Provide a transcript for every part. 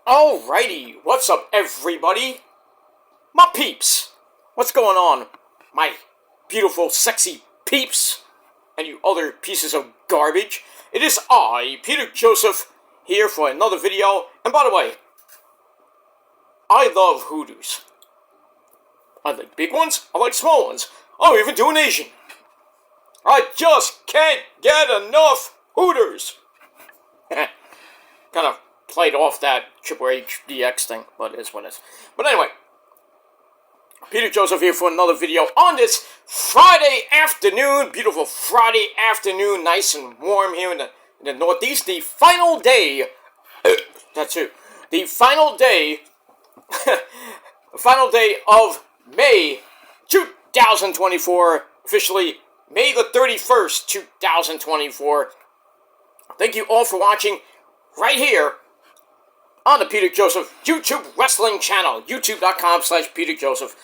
Alrighty, what's up everybody? My peeps! What's going on? My beautiful, sexy peeps, and you other pieces of garbage. It is I, Peter Joseph, here for another video. And by the way, I love hoodoos. I like big ones, I like small ones. I'll even do an Asian. I just can't get enough Hooters. Kind of played off that Triple H DX thing, but it is what it is. But anyway, Peter Joseph here for another video on this Friday afternoon. Beautiful Friday afternoon, nice and warm here in the Northeast. The final day, that's it, the final day, final day of May 2024, officially May the 31st, 2024. Thank you all for watching right here on the Peter Joseph YouTube Wrestling channel, youtube.com/Peter Joseph.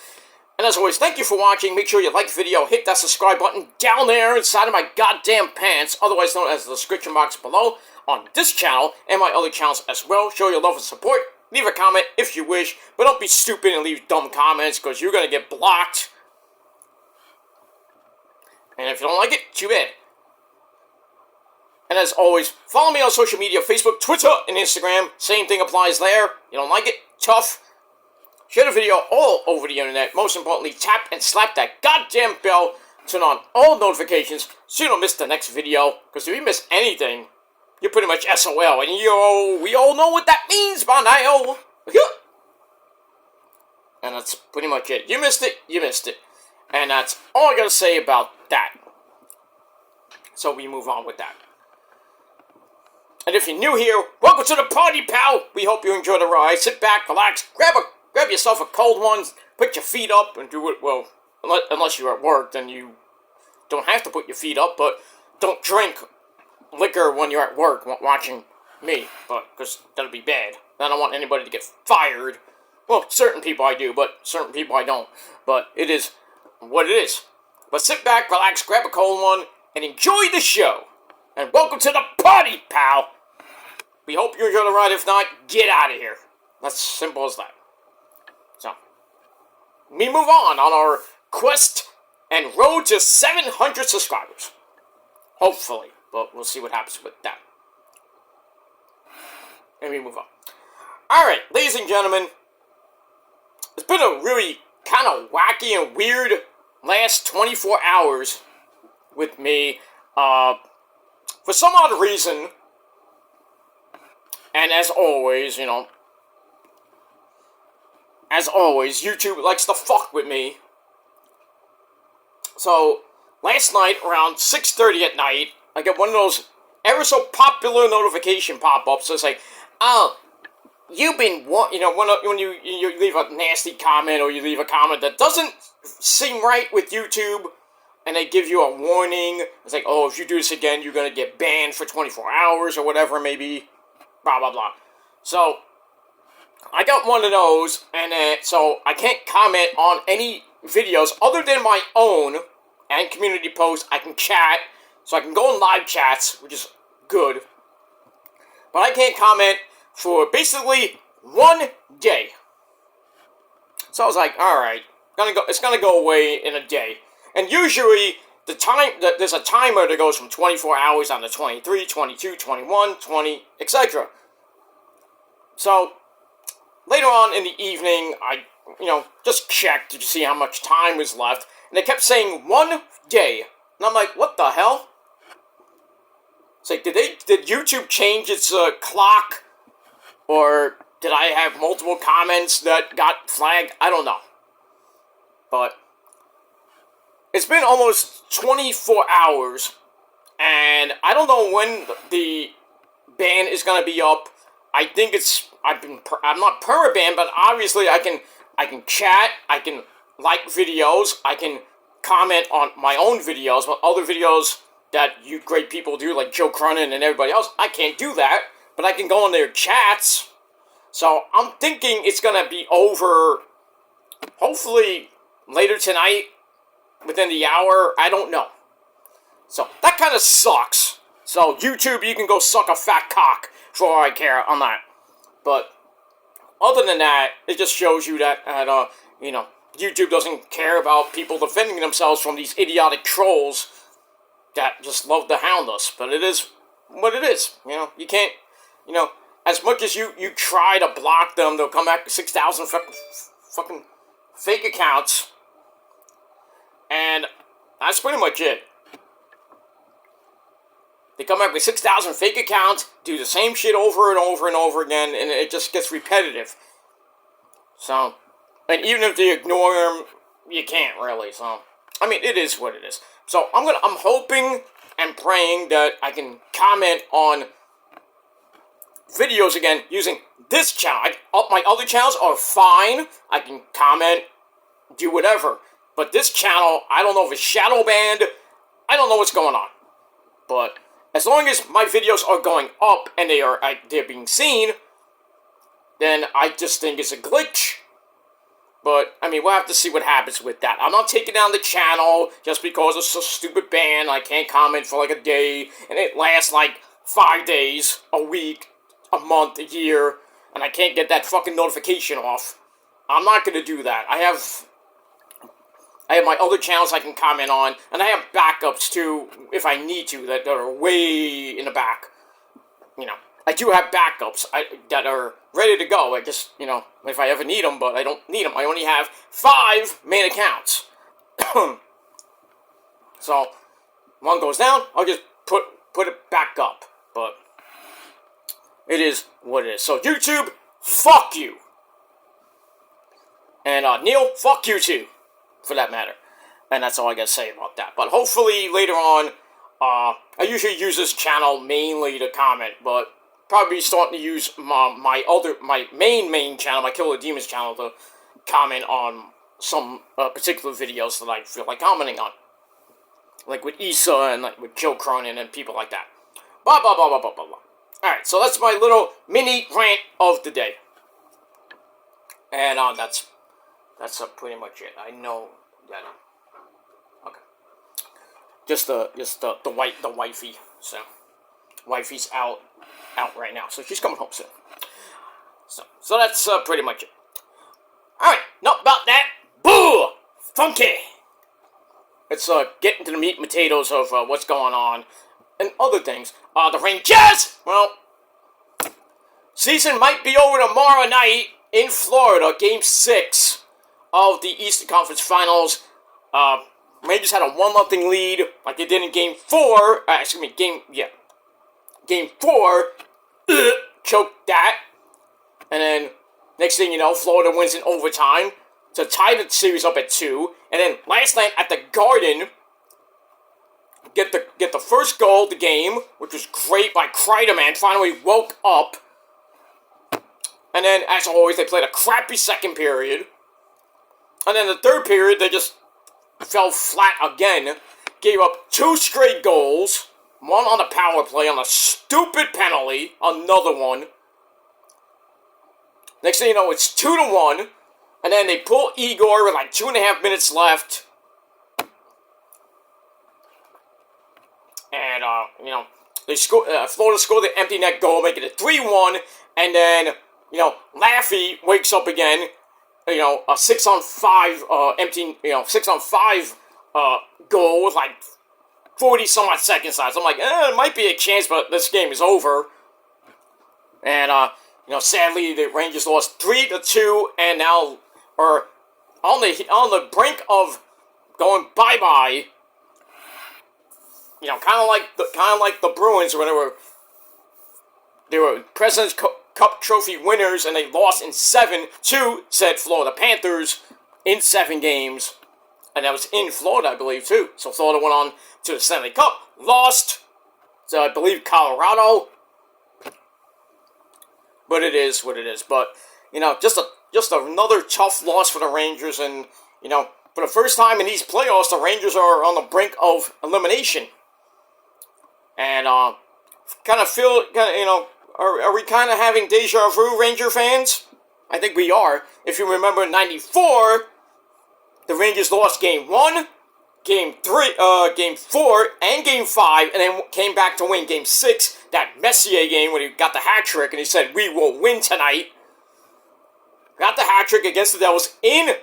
And as always, thank you for watching. Make sure you like the video, hit that subscribe button down there inside of my goddamn pants, otherwise known as the description box below, on this channel and my other channels as well. Show your love and support. Leave a comment if you wish, but don't be stupid and leave dumb comments, because you're going to get blocked. And if you don't like it, too bad. And as always, follow me on social media, Facebook, Twitter, and Instagram. Same thing applies there. You don't like it? Tough. Share the video all over the internet. Most importantly, tap and slap that goddamn bell. Turn on all notifications so you don't miss the next video. Because if you miss anything, you're pretty much SOL. And we all know what that means by now. And that's pretty much it. You missed it, you missed it. And that's all I gotta say about that. So we move on with that. And if you're new here, welcome to the party, pal. We hope you enjoy the ride. Sit back, relax, grab yourself a cold one, put your feet up, and do it, well, unless you're at work, then you don't have to put your feet up, but don't drink liquor when you're at work watching me, because that'll be bad. I don't want anybody to get fired. Well, certain people I do, but certain people I don't. But it is what it is. But sit back, relax, grab a cold one, and enjoy the show. And welcome to the party, pal. We hope you enjoy the ride. If not, get out of here. That's simple as that. So, we move on our quest and road to 700 subscribers. Hopefully. But we'll see what happens with that. And we move on. Alright, ladies and gentlemen. It's been a really kind of wacky and weird last 24 hours with me. For some odd reason, and as always, YouTube likes to fuck with me. So, last night, around 6:30 at night, I get one of those ever so popular notification pop-ups that say, oh, you've been, when you leave a nasty comment, or you leave a comment that doesn't seem right with YouTube, and they give you a warning. It's like, oh, if you do this again, you're going to get banned for 24 hours or whatever, maybe. Blah, blah, blah. So, I got one of those, and so I can't comment on any videos other than my own and community posts. I can chat, so I can go in live chats, which is good. But I can't comment for basically 1 day. So I was like, alright, it's going to go away in a day. And usually, there's a timer that goes from 24 hours on to 23, 22, 21, 20, etc. So, later on in the evening, I, just checked to see how much time was left. And they kept saying 1 day. And I'm like, what the hell? It's like, did YouTube change its clock? Or did I have multiple comments that got flagged? I don't know. But it's been almost 24 hours, and I don't know when the ban is gonna be up. I think I'm not perma-banned, but obviously I can chat, I can like videos, I can comment on my own videos, but other videos that you great people do, like Joe Cronin and everybody else, I can't do that, but I can go on their chats. So I'm thinking it's gonna be over, hopefully later tonight, within the hour, I don't know. So, that kind of sucks. So, YouTube, you can go suck a fat cock for all I care on that. But, other than that, it just shows you that, you know, YouTube doesn't care about people defending themselves from these idiotic trolls that just love to hound us. But it is what it is. You know, you can't, you know, as much as you try to block them, they'll come back with 6,000 fucking fake accounts. And that's pretty much it. They come back with 6,000 fake accounts, do the same shit over and over and over again, and it just gets repetitive. So, and even if they ignore them, you can't really. So, I mean, it is what it is. So, I'm hoping and praying that I can comment on videos again using this channel. My other channels are fine. I can comment, do whatever. But this channel, I don't know if it's shadow banned. I don't know what's going on. But as long as my videos are going up and they're being seen, then I just think it's a glitch. But, I mean, we'll have to see what happens with that. I'm not taking down the channel just because it's a stupid ban. I can't comment for like a day, and it lasts like 5 days, a week, a month, a year, and I can't get that fucking notification off. I'm not going to do that. I have my other channels I can comment on, and I have backups too, if I need to, that are way in the back. You know, I do have backups that are ready to go. I just, you know, if I ever need them, but I don't need them. I only have 5 main accounts. So, one goes down, I'll just put it back up. But it is what it is. So, YouTube, fuck you. And, Neil, fuck you too, for that matter. And that's all I gotta say about that. But hopefully, later on, I usually use this channel mainly to comment, but probably starting to use my main channel, my Killer Demons channel, to comment on some particular videos that I feel like commenting on. Like with Issa and like with Joe Cronin and people like that. Blah, blah, blah, blah, blah, blah, blah. Alright, so that's my little mini rant of the day. And that's pretty much it. I know that. Okay. Just the wifey. So, wifey's out right now. So she's coming home soon. So that's pretty much it. Alright, not about that. Boo! Funky! Let's get into the meat and potatoes of what's going on and other things. The Rangers! Well, season might be over tomorrow night in Florida, Game 6 of the Eastern Conference Finals. Rangers had a 1-0 lead, like they did in Game 4. Game 4, choked that. And then, next thing you know, Florida wins in overtime to tie the series up at 2. And then, last night at the Garden, get the first goal of the game, which was great by Kreiderman, finally woke up. And then, as always, they played a crappy second period. And then the third period, they just fell flat again. Gave up 2 straight goals. One on the power play on a stupid penalty. Another one. Next thing you know, it's 2-1. And then they pull Igor with like 2.5 minutes left. And, you know, Florida scored the empty net goal, making it 3-1. And then, you know, Laffy wakes up again. You know, a 6-on-5 empty, you know, 6-on-5 goal with like 40-some-odd seconds left. I'm like, it might be a chance, but this game is over. And, you know, sadly, the Rangers lost 3-2, and now are on the brink of going bye-bye. You know, kind of like the Bruins when they were President's Cup Trophy winners, and they lost in 7 to said Florida Panthers in 7 games. And that was in Florida, I believe, too. So Florida went on to the Stanley Cup, lost to, I believe, Colorado. But it is what it is. But, you know, just another tough loss for the Rangers. And, you know, for the first time in these playoffs, the Rangers are on the brink of elimination. And, kind of feel, you know, are we kind of having deja vu, Ranger fans? I think we are. If you remember, in 94, the Rangers lost Game 1, Game 4, and Game 5, and then came back to win Game 6, that Messier game when he got the hat trick, and he said, "We will win tonight." got the hat trick against the Devils in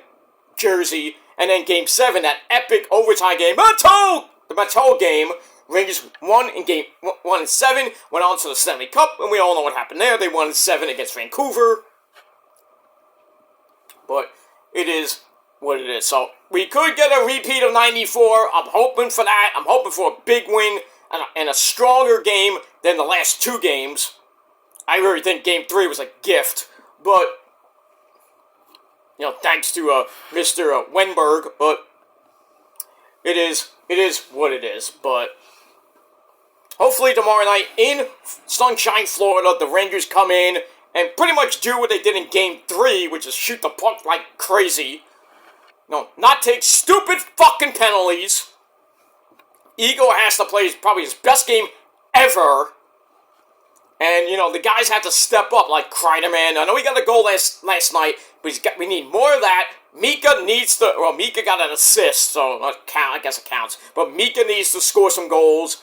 Jersey, and then Game 7, that epic overtime game, the Matteau game. Rangers won in Game 1 and 7, went on to the Stanley Cup, and we all know what happened there. They won in 7 against Vancouver. But it is what it is. So we could get a repeat of 94. I'm hoping for that. I'm hoping for a big win and a stronger game than the last 2 games. I really think Game 3 was a gift. But, thanks to Mr. Wenberg. But it is what it is. But hopefully tomorrow night in Sunshine, Florida, the Rangers come in and pretty much do what they did in Game 3, which is shoot the puck like crazy. Not take stupid fucking penalties. Igor has to play probably his best game ever. And, the guys have to step up like Kreiderman. I know he got a goal last night, but we need more of that. Mika needs to, Mika got an assist, so I guess it counts. But Mika needs to score some goals.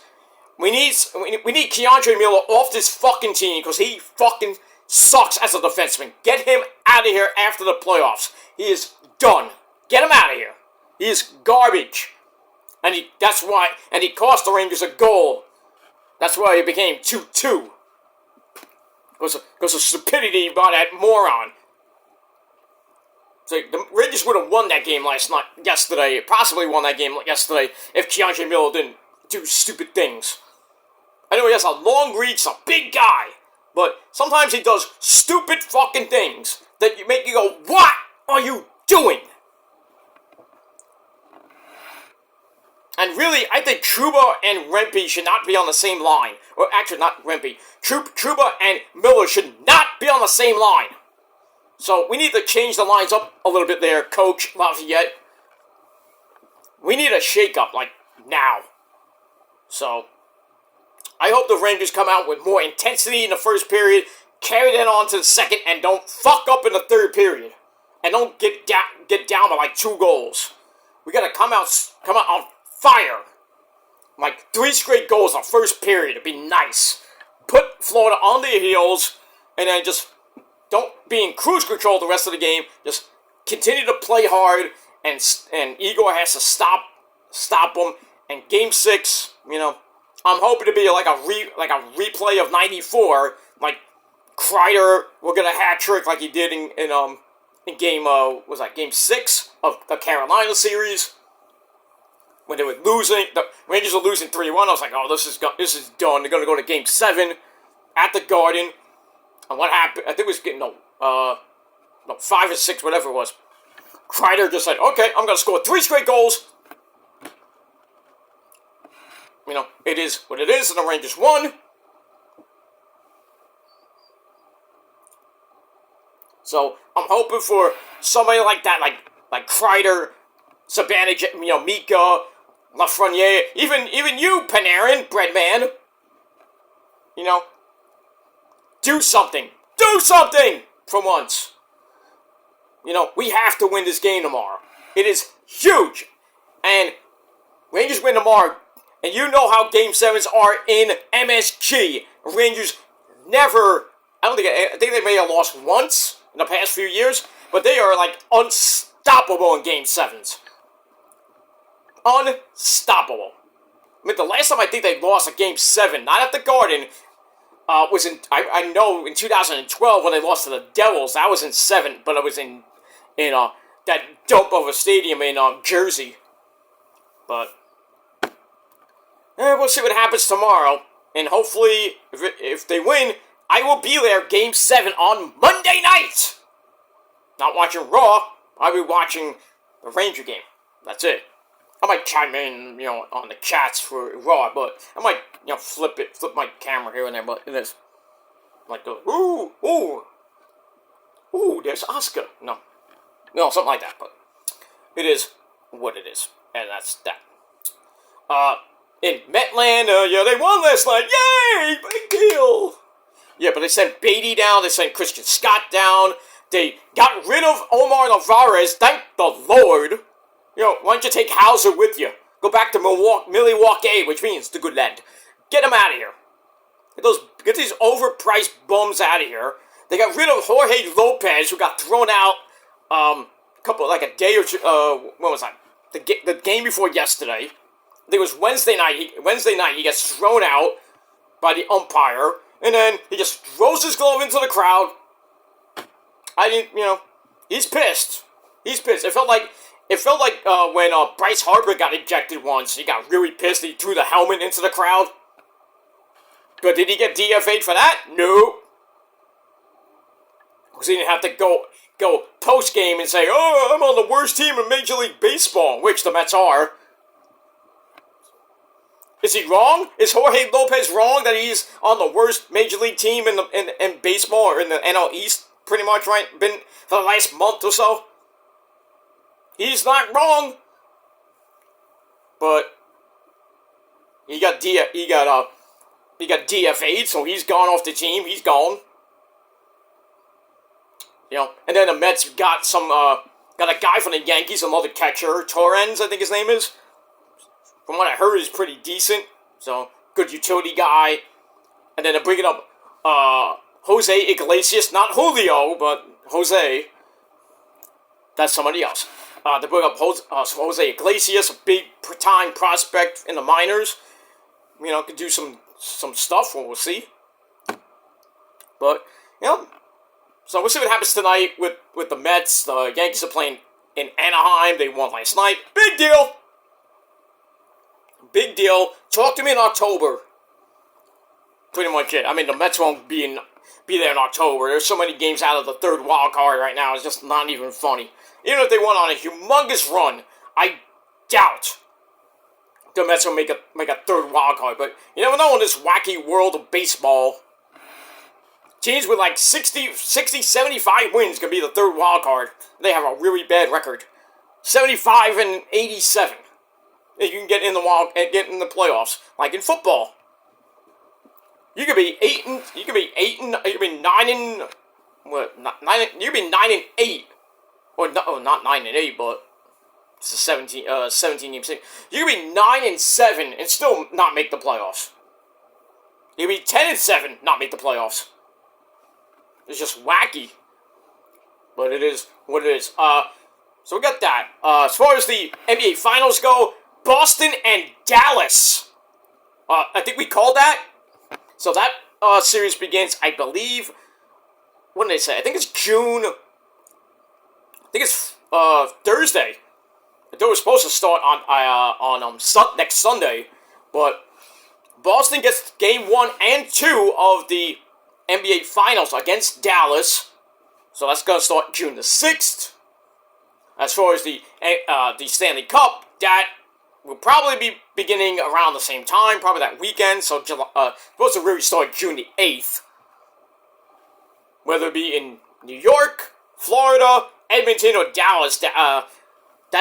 We need Keandre Miller off this fucking team because he fucking sucks as a defenseman. Get him out of here after the playoffs. He is done. Get him out of here. He is garbage. And he cost the Rangers a goal. That's why it became 2-2. Because of stupidity by that moron. So the Rangers would have won that game yesterday, possibly won that game yesterday, if Keandre Miller didn't do stupid things. I know he has a long reach, a big guy, but sometimes he does stupid fucking things that make you go, what are you doing? And really, I think Trouba and Rempe should not be on the same line. Or actually, not Rempe. Trouba and Miller should not be on the same line. So we need to change the lines up a little bit there, Coach Lafayette. We need a shake-up, like, now. So I hope the Rangers come out with more intensity in the first period, carry that on to the second, and don't fuck up in the third period. And don't get down by like 2 goals. We gotta come out on fire. Like 3 straight goals in the first period. It'd be nice. Put Florida on their heels, and then just don't be in cruise control the rest of the game. Just continue to play hard, and Igor has to stop them. And Game 6, I'm hoping to be like a replay of 94, like Kreider will get a hat trick like he did in game Game 6 of the Carolina series when they were losing. The Rangers were losing 3-1. I was like, oh, this is done. They're gonna go to Game 7 at the Garden. And what happened? I think it was getting 5 or 6, whatever it was. Kreider just said, okay, I'm gonna score 3 straight goals. It is what it is, and the Rangers won. So I'm hoping for somebody like that, like Kreider, Sabanich, Mika, Lafreniere, even you, Panarin, Breadman. Do something. Do something for once. We have to win this game tomorrow. It is huge. And Rangers win tomorrow. And you know how Game 7s are in MSG. Rangers never, I think they may have lost once in the past few years, but they are like unstoppable in Game 7s. Unstoppable. The last time I think they lost a Game 7, not at the Garden, was in, I know in 2012 when they lost to the Devils. That was in 7, but it was in that dump of a stadium in Jersey. But we'll see what happens tomorrow, and hopefully, if they win, I will be there Game 7 on Monday night! Not watching Raw, I'll be watching the Ranger game. That's it. I might chime in, on the chats for Raw, but I might, flip my camera here and there, but it is like the, ooh, there's Asuka. No, something like that, but it is what it is, and that's that. In Metland, they won last night. Yay! Big deal. Yeah, but they sent Beatty down. They sent Christian Scott down. They got rid of Omar Narvaez. Thank the Lord. Why don't you take Hauser with you? Go back to Milwaukee, which means the good land. Get him out of here. Get these overpriced bums out of here. They got rid of Jorge Lopez, who got thrown out a day or two. What was that? The game before yesterday. I think it was Wednesday night. Wednesday night, he gets thrown out by the umpire, and then he just throws his glove into the crowd. He's pissed. He's pissed. It felt like when Bryce Harper got ejected once. He got really pissed. He threw the helmet into the crowd. But did he get DFA'd for that? No. Because he didn't have to go post-game and say, oh, I'm on the worst team in Major League Baseball, which the Mets are. Is he wrong? Is Jorge Lopez wrong that he's on the worst Major League team in baseball, or in the NL East, pretty much, right? Been for the last month or so? He's not wrong. But he got DFA'd, so he's gone off the team. He's gone. And then the Mets got a guy from the Yankees, another catcher, Torrens, I think his name is. From what I heard, he's pretty decent. So, good utility guy. And then they're bringing up Jose Iglesias, not Julio, but Jose. That's somebody else. They bring up Jose Iglesias, a big-time prospect in the minors. Could do some stuff, we'll see. But, so we'll see what happens tonight with the Mets. The Yankees are playing in Anaheim. They won last night. Big deal! Big deal. Talk to me in October. Pretty much it. The Mets won't be there in October. There's so many games out of the third wild card right now. It's just not even funny. Even if they went on a humongous run, I doubt the Mets will make a third wild card. But you never know in this wacky world of baseball. Teams with like 60, 75 wins could be the third wild card. They have a really bad record. 75 and 87. You can get in the playoffs, like in football. You could be 9 and what? 9. You could be 9 and 8, or no, not 9 and 8, but it's a 17 game season. You could be 9 and 7 and still not make the playoffs. You could be 10 and 7, not make the playoffs. It's just wacky, but it is what it is. So we got that. As far as the NBA Finals go. Boston and Dallas. I think we called that. So that series begins, I believe. When did they say? I think it's June. I think it's Thursday. I thought it was supposed to start on next Sunday, but Boston gets game 1 and 2 of the NBA Finals against Dallas. So that's gonna start June the 6th. As far as the Stanley Cup, that will probably be beginning around the same time, probably that weekend, so supposed to really start June the 8th. Whether it be in New York, Florida, Edmonton, or Dallas, that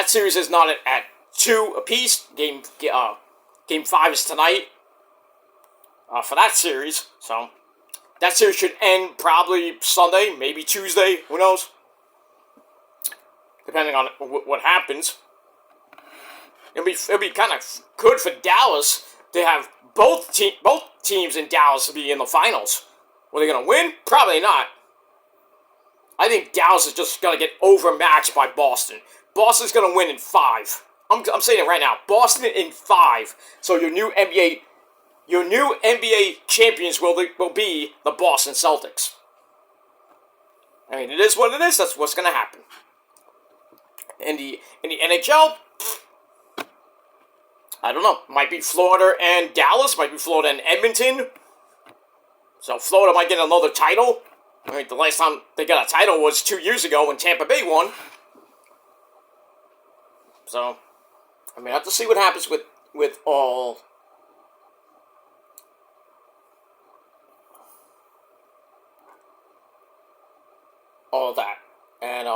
series is not at 2 apiece. Game 5 is tonight for that series, so that series should end probably Sunday, maybe Tuesday, who knows? Depending on what happens. It'll be kind of good for Dallas to have both teams in Dallas to be in the finals. Were they going to win? Probably not. I think Dallas is just going to get overmatched by Boston. Boston's going to win in 5. I'm saying it right now. Boston in 5. So your new NBA champions will be the Boston Celtics. It is what it is. That's what's going to happen. In the NHL, I don't know. Might be Florida and Dallas. Might be Florida and Edmonton. So Florida might get another title. The last time they got a title was 2 years ago when Tampa Bay won. So, I have to see what happens with all that. And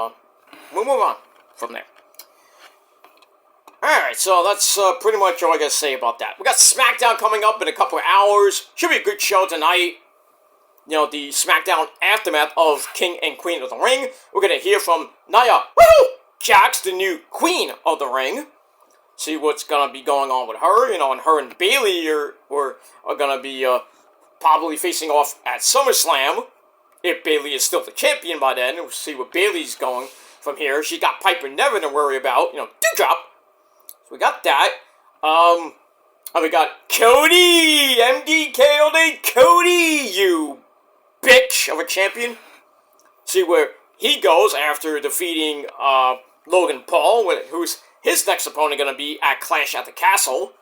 we'll move on from there. Alright, so that's pretty much all I gotta say about that. We got SmackDown coming up in a couple of hours. Should be a good show tonight. The SmackDown aftermath of King and Queen of the Ring. We're gonna hear from Nia Jax, the new Queen of the Ring. See what's gonna be going on with her. And her and Bayley are gonna be probably facing off at SummerSlam. if Bayley is still the champion by then. We'll see what Bayley's going from here. She got Piper Niven to worry about. Dewdrop. So we got that. And we got Cody! MDK all day. Cody, you bitch of a champion. See where he goes after defeating Logan Paul, who's his next opponent going to be at Clash at the Castle.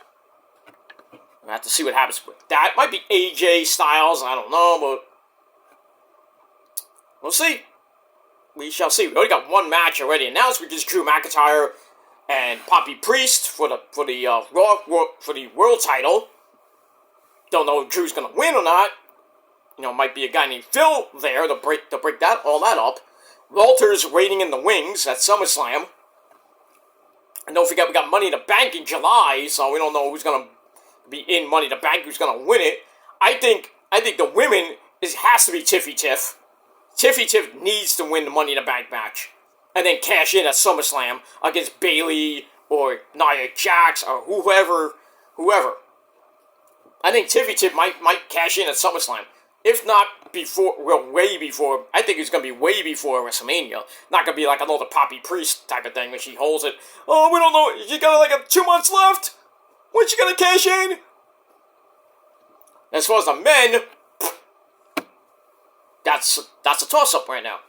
We'll have to see what happens with that. Might be AJ Styles, I don't know, but we'll see. We shall see. We already got one match already announced, which is Drew McIntyre and Poppy Priest for the world title. Don't know if Drew's gonna win or not. Might be a guy named Phil there to break all that up. Walter's waiting in the wings at SummerSlam. And don't forget, we got Money in the Bank in July, so we don't know who's gonna be in Money in the Bank, who's gonna win it. I think the women has to be Tiffy Tiff. Tiffy Tiff needs to win the Money in the Bank match, and then cash in at SummerSlam against Bayley or Nia Jax or whoever. I think Tiffy Tiff might cash in at SummerSlam. If not before, way before. I think it's going to be way before WrestleMania. Not going to be like another Poppy Priest type of thing when she holds it. Oh, we don't know. You got like 2 months left? When's she going to cash in? As far as the men, that's a toss-up right now.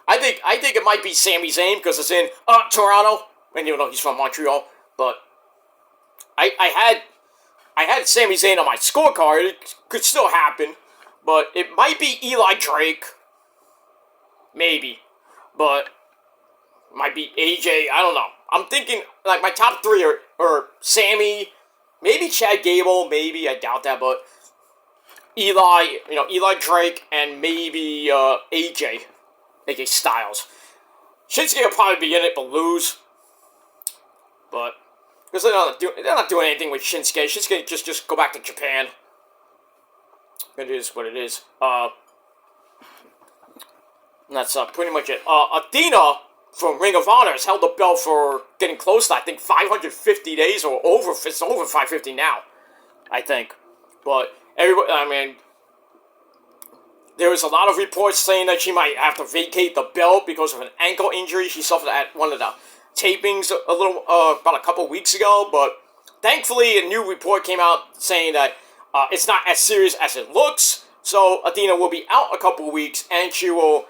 I think it might be Sami Zayn because it's in Toronto, and he's from Montreal. But I had Sami Zayn on my scorecard. It could still happen, but it might be Eli Drake, maybe, but it might be AJ. I don't know. I'm thinking like my top three are Sami, maybe Chad Gable, maybe I doubt that, but Eli Drake, and maybe AJ Styles. Shinsuke will probably be in it, but lose. But because they're not doing anything with Shinsuke. Shinsuke just go back to Japan. It is what it is. And that's pretty much it. Athena from Ring of Honor has held the belt for getting close to, I think, 550 days or over. It's over 550 now, I think. But there was a lot of reports saying that she might have to vacate the belt because of an ankle injury she suffered at one of the tapings about a couple weeks ago. But thankfully, a new report came out saying that it's not as serious as it looks. So Athena will be out a couple weeks, and she will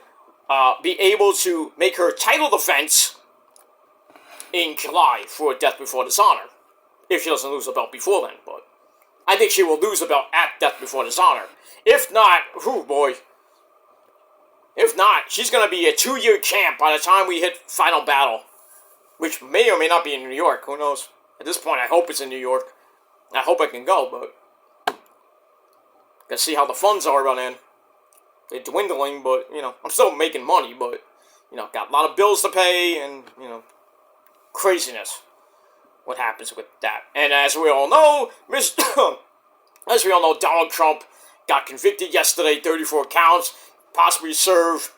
be able to make her title defense in July for Death Before Dishonor, if she doesn't lose the belt before then. But I think she will lose the belt at Death Before Dishonor. If not, if not, she's going to be a 2-year champ by the time we hit Final Battle, which may or may not be in New York. Who knows? At this point, I hope it's in New York. I hope I can go, but gotta see how the funds are running. They're dwindling, but, I'm still making money, but, got a lot of bills to pay, and, craziness. What happens with that? And as we all know, Donald Trump got convicted yesterday, 34 counts, possibly serve,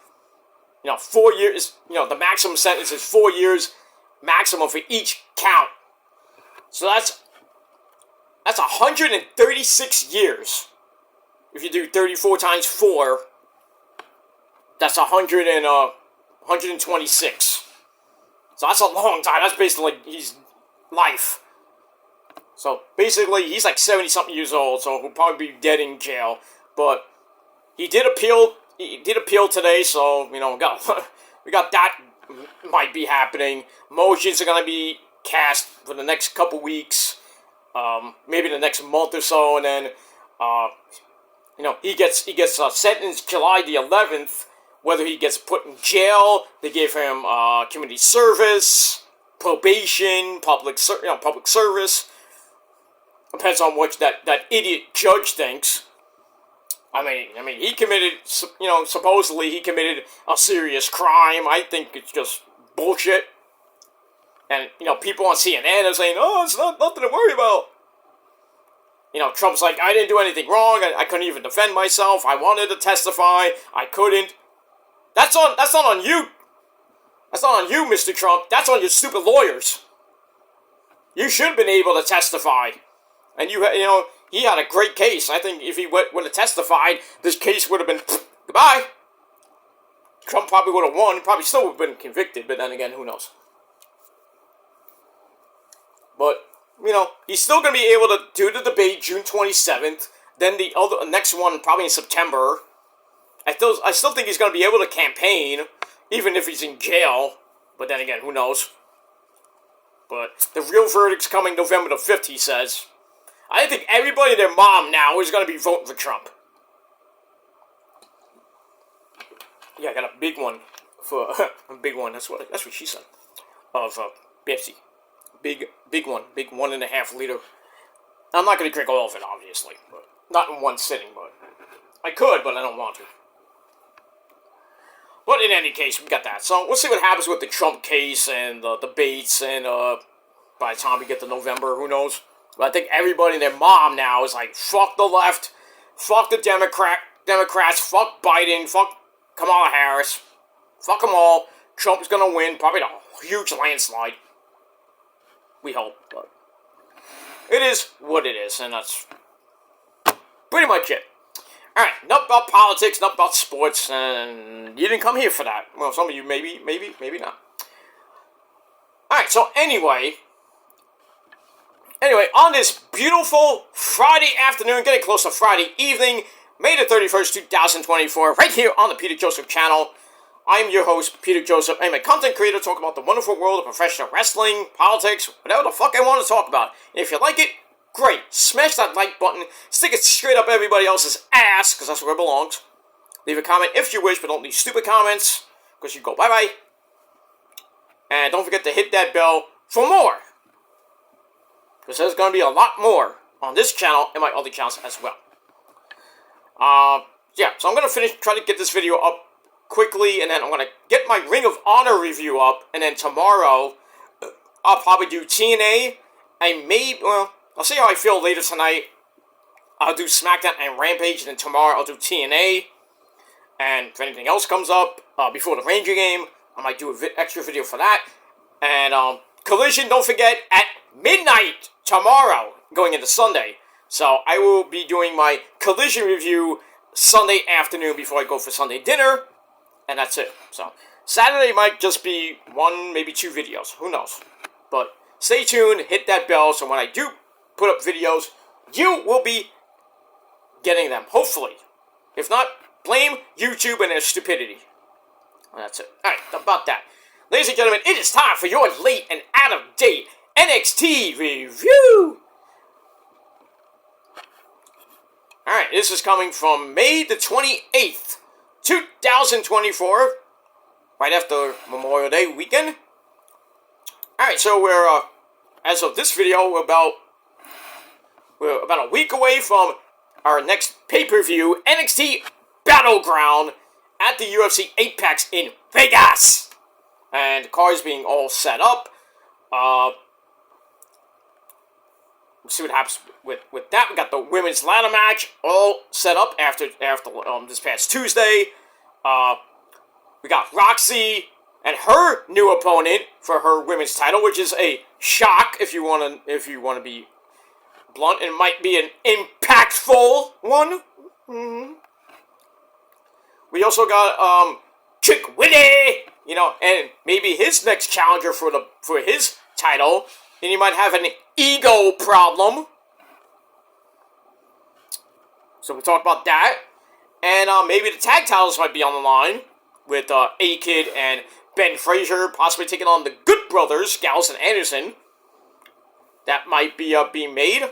4 years, the maximum sentence is 4 years, maximum for each count. So that's 136 years. If you do 34 times 4, that's 126. So that's a long time. That's basically his life. So basically, he's like 70-something years old, so he'll probably be dead in jail. But he did appeal. He did appeal today, so we got that might be happening. Motions are gonna be cast for the next couple weeks, maybe the next month or so, and then he gets sentenced July the 11th. Whether he gets put in jail, they give him community service, probation, public service. Depends on what that idiot judge thinks. I mean, he committed, supposedly he committed a serious crime. I think it's just bullshit. And, people on CNN are saying, oh, it's nothing to worry about. Trump's like, I didn't do anything wrong. I couldn't even defend myself. I wanted to testify. I couldn't. That's not on you. That's not on you, Mr. Trump. That's on your stupid lawyers. You should have been able to testify. And he had a great case. I think if he would have testified, this case would have been Goodbye. Trump probably would have won. Probably still would have been convicted, but then again, who knows? But, you know, he's still going to be able to do the debate June 27th. Then the next one probably in September. I still think he's going to be able to campaign, even if he's in jail. But then again, who knows? But the real verdict's coming November the 5th, he says. I think everybody and their mom now is going to be voting for Trump. Yeah, I got a big one for a big one. That's what she said. Of Pepsi, big one, big 1.5 liter. I'm not going to drink all of it, obviously, but not in one sitting. But I could, but I don't want to. But in any case, we got that. So we'll see what happens with the Trump case and the debates, and by the time we get to November, who knows? But I think everybody and their mom now is like, fuck the left, fuck the Democrats, fuck Biden, fuck Kamala Harris, fuck them all. Trump's gonna win, probably a huge landslide. We hope, but it is what it is, and that's pretty much it. Alright, enough about politics, enough about sports, and you didn't come here for that. Well, some of you maybe not. Alright, so anyway, on this beautiful Friday afternoon, getting close to Friday evening, May the 31st, 2024, right here on the Peter Joseph channel. I'm your host, Peter Joseph. I'm a content creator talking about the wonderful world of professional wrestling, politics, whatever the fuck I want to talk about. And if you like it, great. Smash that like button. Stick it straight up everybody else's ass, because that's where it belongs. Leave a comment if you wish, but don't leave stupid comments, because you go bye-bye. And don't forget to hit that bell for more, because there's going to be a lot more on this channel and my other channels as well. Yeah, so I'm going to try to get this video up quickly, and then I'm going to get my Ring of Honor review up, and then tomorrow, I'll probably do TNA, I'll see how I feel later tonight. I'll do SmackDown and Rampage, and then tomorrow I'll do TNA, and if anything else comes up, before the Ranger game, I might do an extra video for that, and, Collision, don't forget, at midnight tomorrow, going into Sunday. So I will be doing my Collision review Sunday afternoon before I go for Sunday dinner, and that's it. So Saturday might just be one, maybe 2 videos. Who knows? But stay tuned, hit that bell, so when I do put up videos, you will be getting them, hopefully. If not, blame YouTube and their stupidity. And that's it. Alright, about that. Ladies and gentlemen, it is time for your late and out-of-date NXT review! Alright, this is coming from May the 28th, 2024, right after Memorial Day weekend. Alright, so we're, as of this video, we're about a week away from our next pay-per-view, NXT Battleground, at the UFC Apex in Vegas. And the card's being all set up. We'll see what happens with that. We got the women's ladder match all set up after this past Tuesday. We got Roxy and her new opponent for her women's title, which is a shock if you want to be blunt. It might be an impactful one. Mm-hmm. We also got Chick Willie, and maybe his next challenger for his title. And he might have an ego problem. So we'll talk about that. And maybe the tag titles might be on the line with A-Kid and Ben Frazier possibly taking on the Good Brothers, Gallows and Anderson. That might be being made.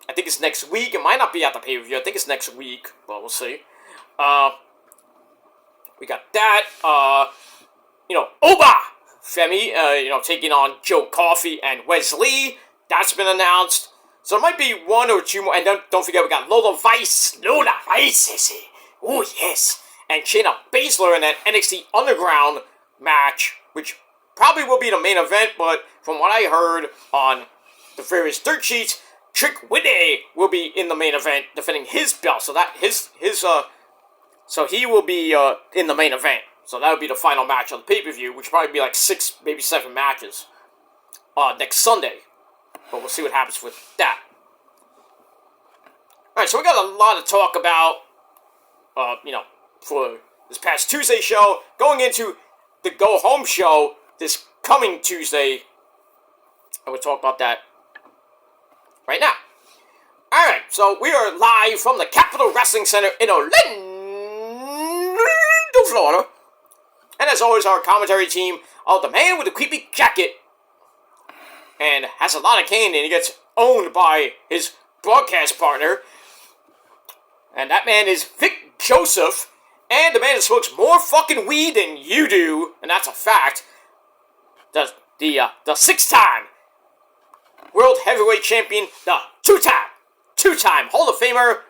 I think it's next week. It might not be at the pay-per-view. I think it's next week. But we'll see. We got that. Oba Femi, taking on Joe Coffey and Wesley. That's been announced. So it might be 1 or 2 more. And don't forget, we got Lola Vice. Oh, yes. And Shayna Baszler in that NXT Underground match, which probably will be the main event, but from what I heard on the various dirt sheets, Trick Willie will be in the main event defending his belt. So that so he will be in the main event. So that would be the final match on the pay-per-view, which would probably be like 6, maybe 7 matches next Sunday. But we'll see what happens with that. Alright, so we got a lot to talk about, for this past Tuesday show, going into the Go Home show this coming Tuesday. I will talk about that right now. Alright, so we are live from the Capitol Wrestling Center in Orlando, Florida. And as always, our commentary team of the man with the creepy jacket and has a lot of cane, and he gets owned by his broadcast partner. And that man is Vic Joseph, and the man that smokes more fucking weed than you do, and that's a fact. The 6-time World Heavyweight Champion, the two-time Hall of Famer,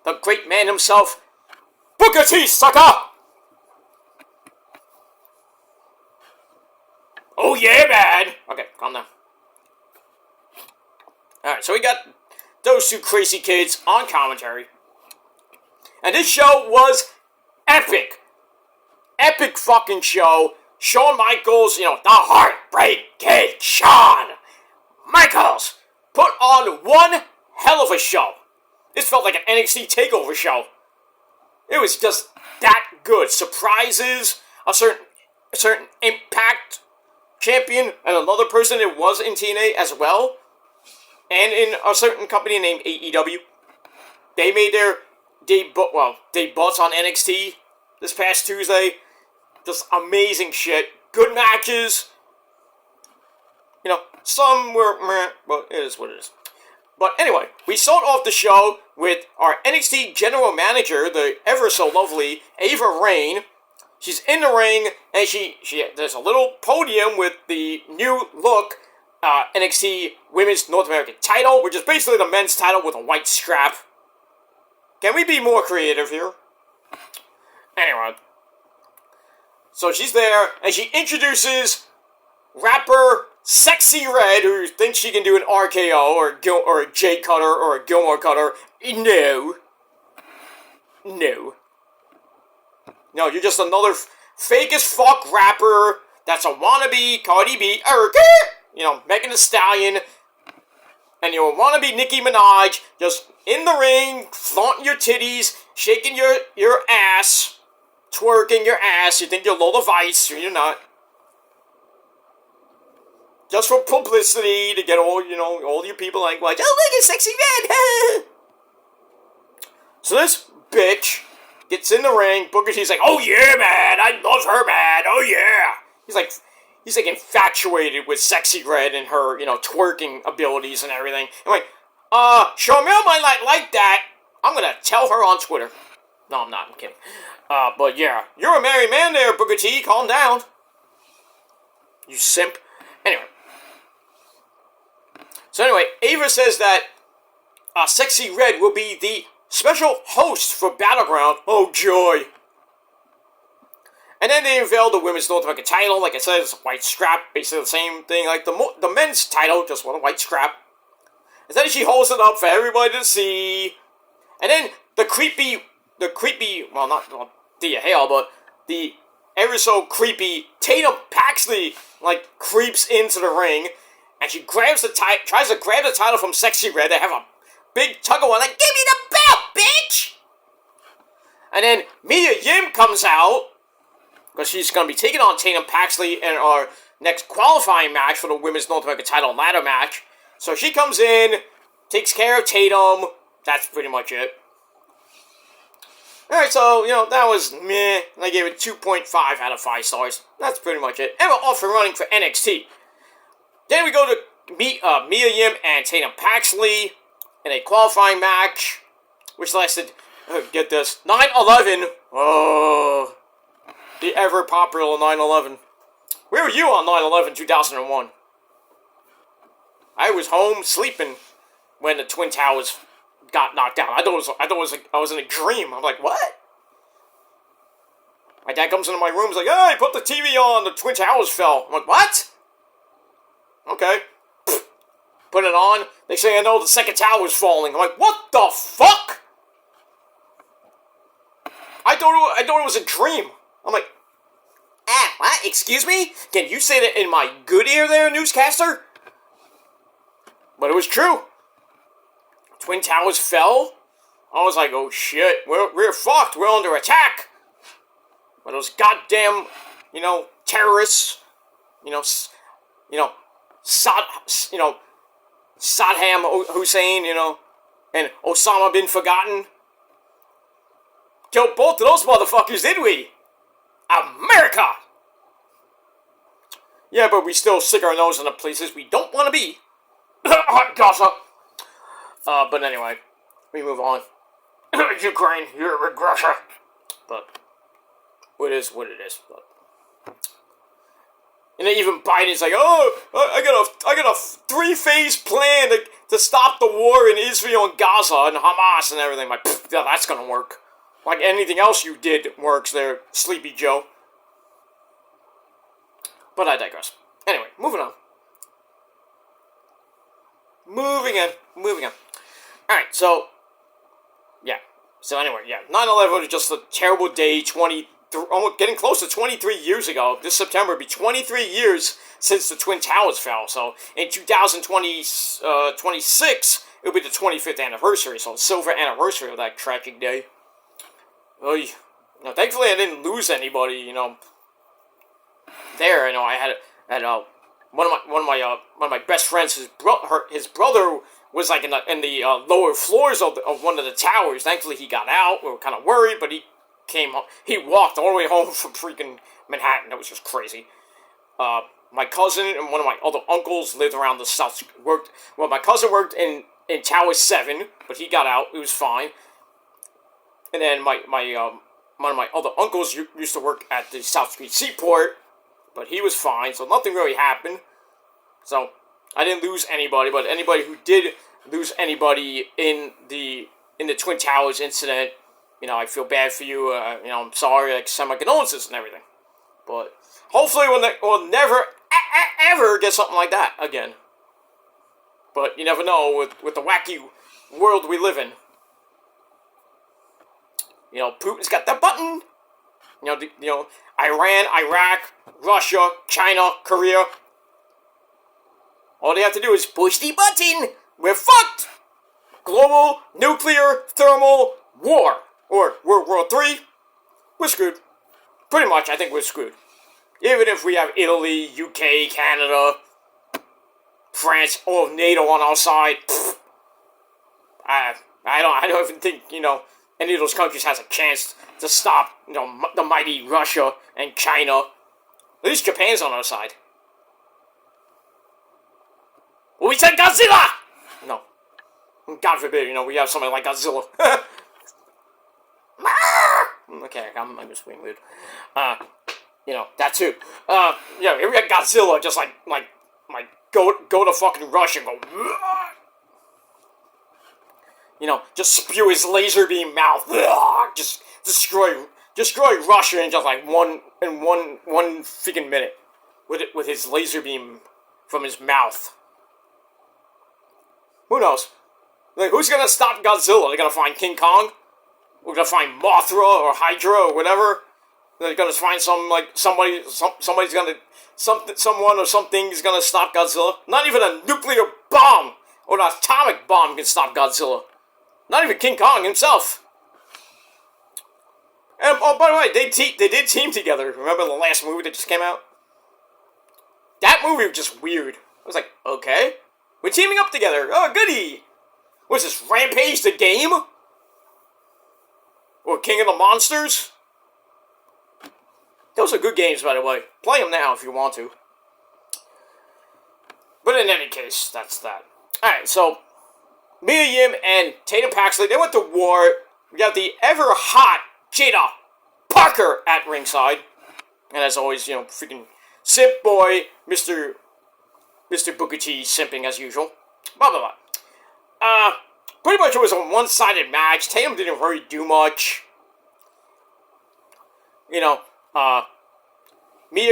the great man himself, Booker T, sucker! Oh yeah, man! Okay, calm down. Alright, so we got those two crazy kids on commentary. And this show was epic. Epic fucking show. Shawn Michaels, the Heartbreak Kid, Shawn Michaels, put on one hell of a show. This felt like an NXT TakeOver show. It was just that good. Surprises, a certain Impact champion, and another person that was in TNA as well, and in a certain company named AEW. They made their debuts on NXT this past Tuesday. Just amazing shit. Good matches. Some were meh, but it is what it is. But anyway, we start off the show with our NXT General Manager, the ever so lovely Ava Raine. She's in the ring, and she there's a little podium with the new look NXT Women's North American title, which is basically the men's title with a white strap. Can we be more creative here? Anyway. So she's there, and she introduces rapper Sexy Red, who thinks she can do an RKO, or a Jay Cutter, or a Gilmore Cutter. No, you're just another fake as fuck rapper that's a wannabe Cardi B, Megan Thee Stallion, and you're a wannabe Nicki Minaj, just in the ring, flaunting your titties, shaking your ass, twerking your ass. You think you're Lola Vice, or you're not. Just for publicity, to get all you people like, oh, look at Sexy Red. So this bitch gets in the ring. Booker T's like, oh yeah, man, I love her, man, oh yeah. He's like infatuated with Sexy Red and her, twerking abilities and everything. I'm like, Sharmell might not like that. I'm gonna tell her on Twitter. No, I'm not, I'm kidding. But yeah, you're a married man there, Booker T, calm down. You simp. Anyway. So anyway, Ava says that Sexy Red will be the special host for Battleground. Oh, joy. And then they unveiled the Women's North American title. Like I said, it's a white strap. Basically the same thing like the men's title, just with a white strap. And then she holds it up for everybody to see. And then the ever so creepy Tatum Paxley, creeps into the ring. And she tries to grab the title from Sexy Red. They have a big tug-of-war, give me the belt, bitch! And then Mia Yim comes out, because she's going to be taking on Tatum Paxley in our next qualifying match for the Women's North American title ladder match. So she comes in, takes care of Tatum. That's pretty much it. Alright, so, that was meh. I gave it 2.5 out of 5 stars. That's pretty much it. And we're off and running for NXT. Then we go to Mia Yim and Tatum Paxley in a qualifying match, which lasted, get this, 9/11. Oh, the ever popular 9/11. Where were you on 9/11, 2001? I was home sleeping when the Twin Towers got knocked down. I was in a dream. I'm like, what? My dad comes into my room. He's like, hey, put the TV on. The Twin Towers fell. I'm like, what? Okay. Put it on. They say, I know the second tower is falling. I'm like, what the fuck? I thought it was a dream. I'm like, what? Excuse me? Can you say that in my good ear there, newscaster? But it was true. Twin Towers fell. I was like, oh shit, we're fucked. We're under attack. by those goddamn, terrorists, you know, you know, Sad, Saddam Hussein, and Osama bin Forgotten. Killed both of those motherfuckers, did we? America! Yeah, but we still stick our nose in the places we don't want to be. Gaza. But anyway, we move on. Ukraine, you're a aggressor. But it is what it is. But. And then even Biden's like, oh, I got a 3-phase plan to stop the war in Israel and Gaza and Hamas and everything. Like, yeah, that's gonna work. Like anything else you did works there, Sleepy Joe. But I digress. Anyway, moving on. Moving on. Alright, so, yeah. So anyway, yeah, 9/11 was just a terrible day, almost getting close to 23 years ago. This September will be 23 years since the Twin Towers fell. So in 2026, it'll be the 25th anniversary, so the silver anniversary of that tragic day. Thankfully I didn't lose anybody, there. I had one of my best friends, his brother was like in the lower floors of one of the towers. Thankfully he got out. We were kind of worried, but he walked all the way home from freaking Manhattan. That was just crazy. My cousin and one of my other uncles lived around the south. My cousin worked in Tower 7, but he got out. It was fine. And then one of my other uncles used to work at the South Street Seaport, but he was fine, so nothing really happened. So I didn't lose anybody, but anybody who did lose anybody in the Twin Towers incident, I feel bad for you. I'm sorry. I send my condolences and everything. But hopefully we'll never ever get something like that again. But you never know with the wacky world we live in. Putin's got that button. Iran, Iraq, Russia, China, Korea. All they have to do is push the button. We're fucked. Global nuclear thermal war. Or World War III. We're screwed. Pretty much, I think we're screwed. Even if we have Italy, UK, Canada, France, all of NATO on our side. I don't even think, any of those countries has a chance to stop, the mighty Russia and China. At least Japan's on our side. We said Godzilla! No. God forbid, we have something like Godzilla. Okay, I'm just being weird. That too. Here we got Godzilla just like go to fucking Russia and go. Just spew his laser beam mouth. Just destroy Russia in just like one freaking minute with his laser beam from his mouth. Who knows? Like, who's gonna stop Godzilla? They're gonna find King Kong? We're gonna find Mothra or Hydra or whatever. They're gonna find someone or something is gonna stop Godzilla. Not even a nuclear bomb or an atomic bomb can stop Godzilla. Not even King Kong himself. And by the way, they did team together. Remember the last movie that just came out? That movie was just weird. I was like, okay, we're teaming up together. Oh, goody. What's this, Rampage the game? Or King of the Monsters? Those are good games, by the way. Play them now if you want to. But in any case, that's that. Alright, so Mia Yim and Tatum Paxley, they went to war. We got the ever-hot Jada Parker at ringside. And as always, freaking simp boy, Mr. Booker T simping as usual. Blah, blah, blah. Pretty much it was a one-sided match. Tatum didn't really do much. Mia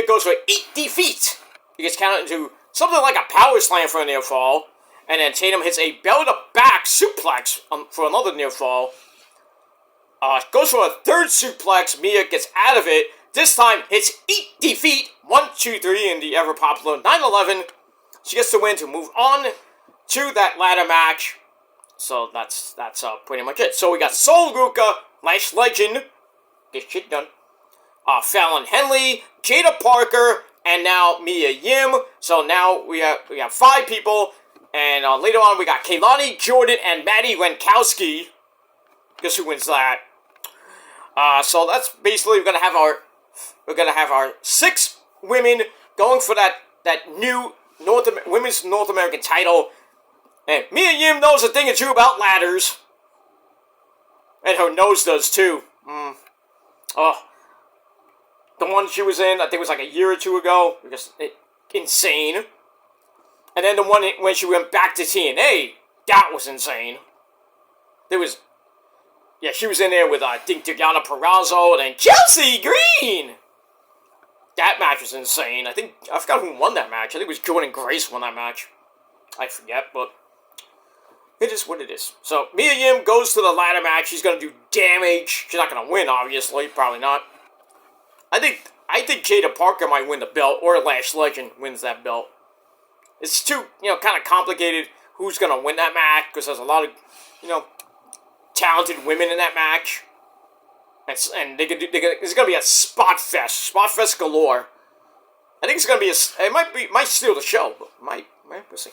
goes for 8 defeat. He gets counted into something like a power slam for a near fall. And then Tatum hits a belly-to-back suplex for another near fall. Goes for a third suplex. Mia gets out of it. This time hits 8 defeat. 1, 2, 3 in the ever-popular 9/11. She gets the win to move on to that ladder match. So that's pretty much it. So we got Sol Ruka, Lash Legend, get shit done. Fallon Henley, Jada Parker, and now Mia Yim. So now we have 5 people, and later on we got Kehlani Jordan and Maddie Lenkowski. Guess who wins that? So that's basically we're gonna have our 6 women going for that new women's North American title. And Mia Yim knows a thing or two about ladders. And her nose does too. Oh. The one she was in, I think it was like a year or 2 ago. Just insane. And then the one when she went back to TNA, that was insane. She was in there with, I think, Diana Purrazzo and then Chelsea Green! That match was insane. I forgot who won that match. I think it was Jordan Grace won that match. I forget, but it is what it is. So, Mia Yim goes to the ladder match. She's going to do damage. She's not going to win, obviously. Probably not. I think Jada Parker might win the belt, or Lash Legend wins that belt. It's too, kind of complicated who's going to win that match, because there's a lot of, talented women in that match. And it's going to be a spot fest galore. I think it's going to be it might steal the show, but we'll see.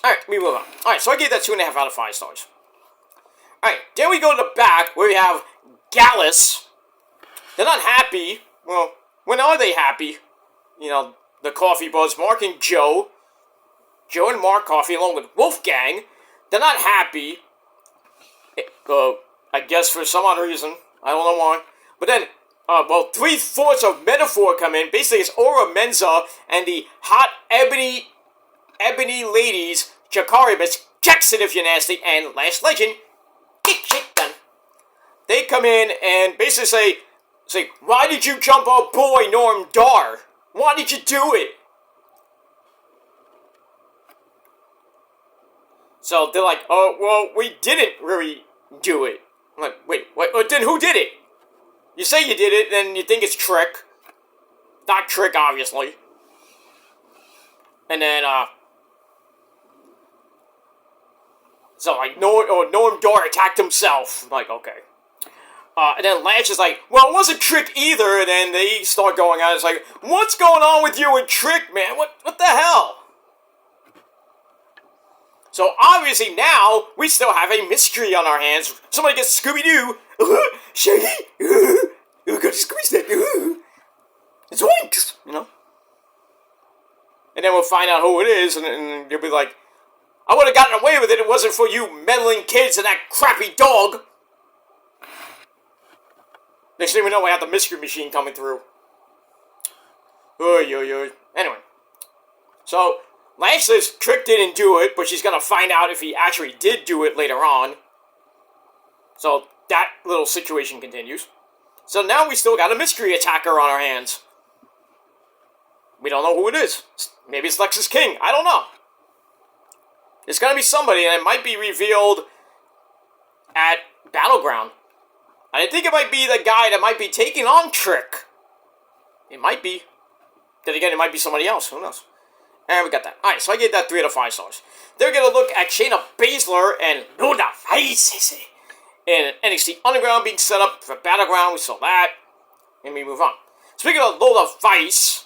Alright, we move on. Alright, so I gave that 2.5 out of 5 stars. Alright, then we go to the back, where we have Gallus. They're not happy. Well, when are they happy? The Coffee Bros, Mark and Joe. Joe and Mark Coffee, along with Wolfgang. They're not happy. I guess for some odd reason. I don't know why. But then, 3/4 of Metaphor come in. Basically, it's Aura Menza and the hot ebony ladies, Chikari Miss, Jackson if you're nasty, and Lash Legend, Kick Shake Done. They come in and basically say, why did you jump our boy Norm Dar? Why did you do it? So they're like, oh, well, we didn't really do it. I'm like, wait, then who did it? You say you did it, then you think it's Trick. Not Trick, obviously. And then, so, like, Norm Dar attacked himself. I'm like, okay. And then Lash is like, well, it wasn't Trick either. And then they start going on. It's like, what's going on with you and Trick, man? What the hell? So, obviously, now, we still have a mystery on our hands. Somebody gets Scooby-Doo. Shaggy. We're gonna squeeze that. It's Winks, And then we'll find out who it is, and they'll be like, I would have gotten away with it if it wasn't for you meddling kids and that crappy dog. Next thing we know, we have the mystery machine coming through. Anyway. So, Lash says Trick didn't do it, but she's gonna find out if he actually did do it later on. So, that little situation continues. So now we still got a mystery attacker on our hands. We don't know who it is. Maybe it's Lexus King. I don't know. It's gonna be somebody, and it might be revealed at Battleground. I think it might be the guy that might be taking on Trick. It might be. Then again, it might be somebody else. Who knows? And we got that. Alright, so I gave that 3 out of 5 stars. They're gonna look at Shayna Baszler and Luna Vice in NXT Underground being set up for Battleground. We saw that. And we move on. Speaking of Lola Vice,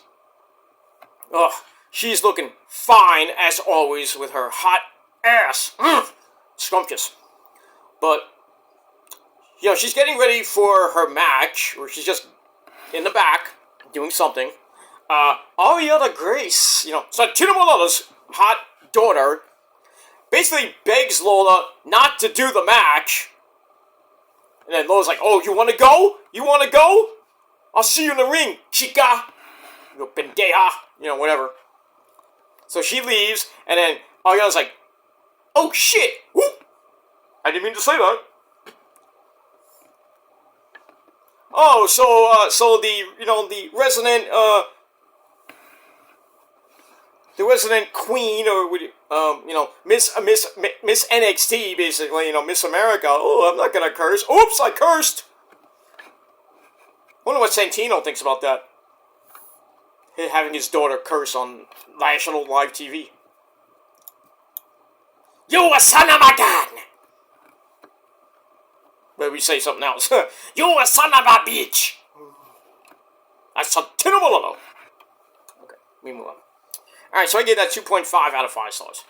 she's looking fine, as always, with her hot ass. Scrumptious. But, she's getting ready for her match, where she's just in the back, doing something. Ariana Grace, so Tina Lola's hot daughter, basically begs Lola not to do the match. And then Lola's like, oh, you want to go? You want to go? I'll see you in the ring, chica. Pendeja. Whatever. So she leaves, and then Ariana's like, oh, shit. Whoop. I didn't mean to say that. Oh, so the resident, the resident queen, or Miss NXT, basically, Miss America. Oh, I'm not gonna curse. Oops, I cursed. Wonder what Santino thinks about that. Having his daughter curse on national live TV. You a son of a gun! But we say something else. You a son of a bitch! That's a terrible. Okay, we move on. Alright, so I gave that 2.5 out of 5 stars.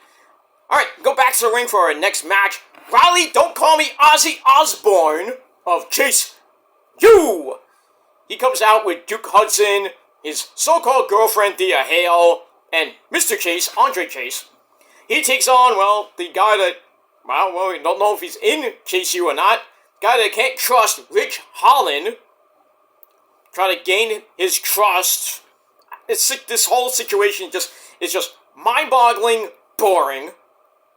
Alright, go back to the ring for our next match. Riley, don't call me Ozzy Osbourne of Chase U. He comes out with Duke Hudson, his so-called girlfriend Thea Hale, and Mr. Chase, Andre Chase. He takes on, well, the guy that, well, we don't know if he's in Chase U or not. Guy that can't trust, Ridge Holland. Try to gain his trust. This whole situation is just mind-boggling, boring.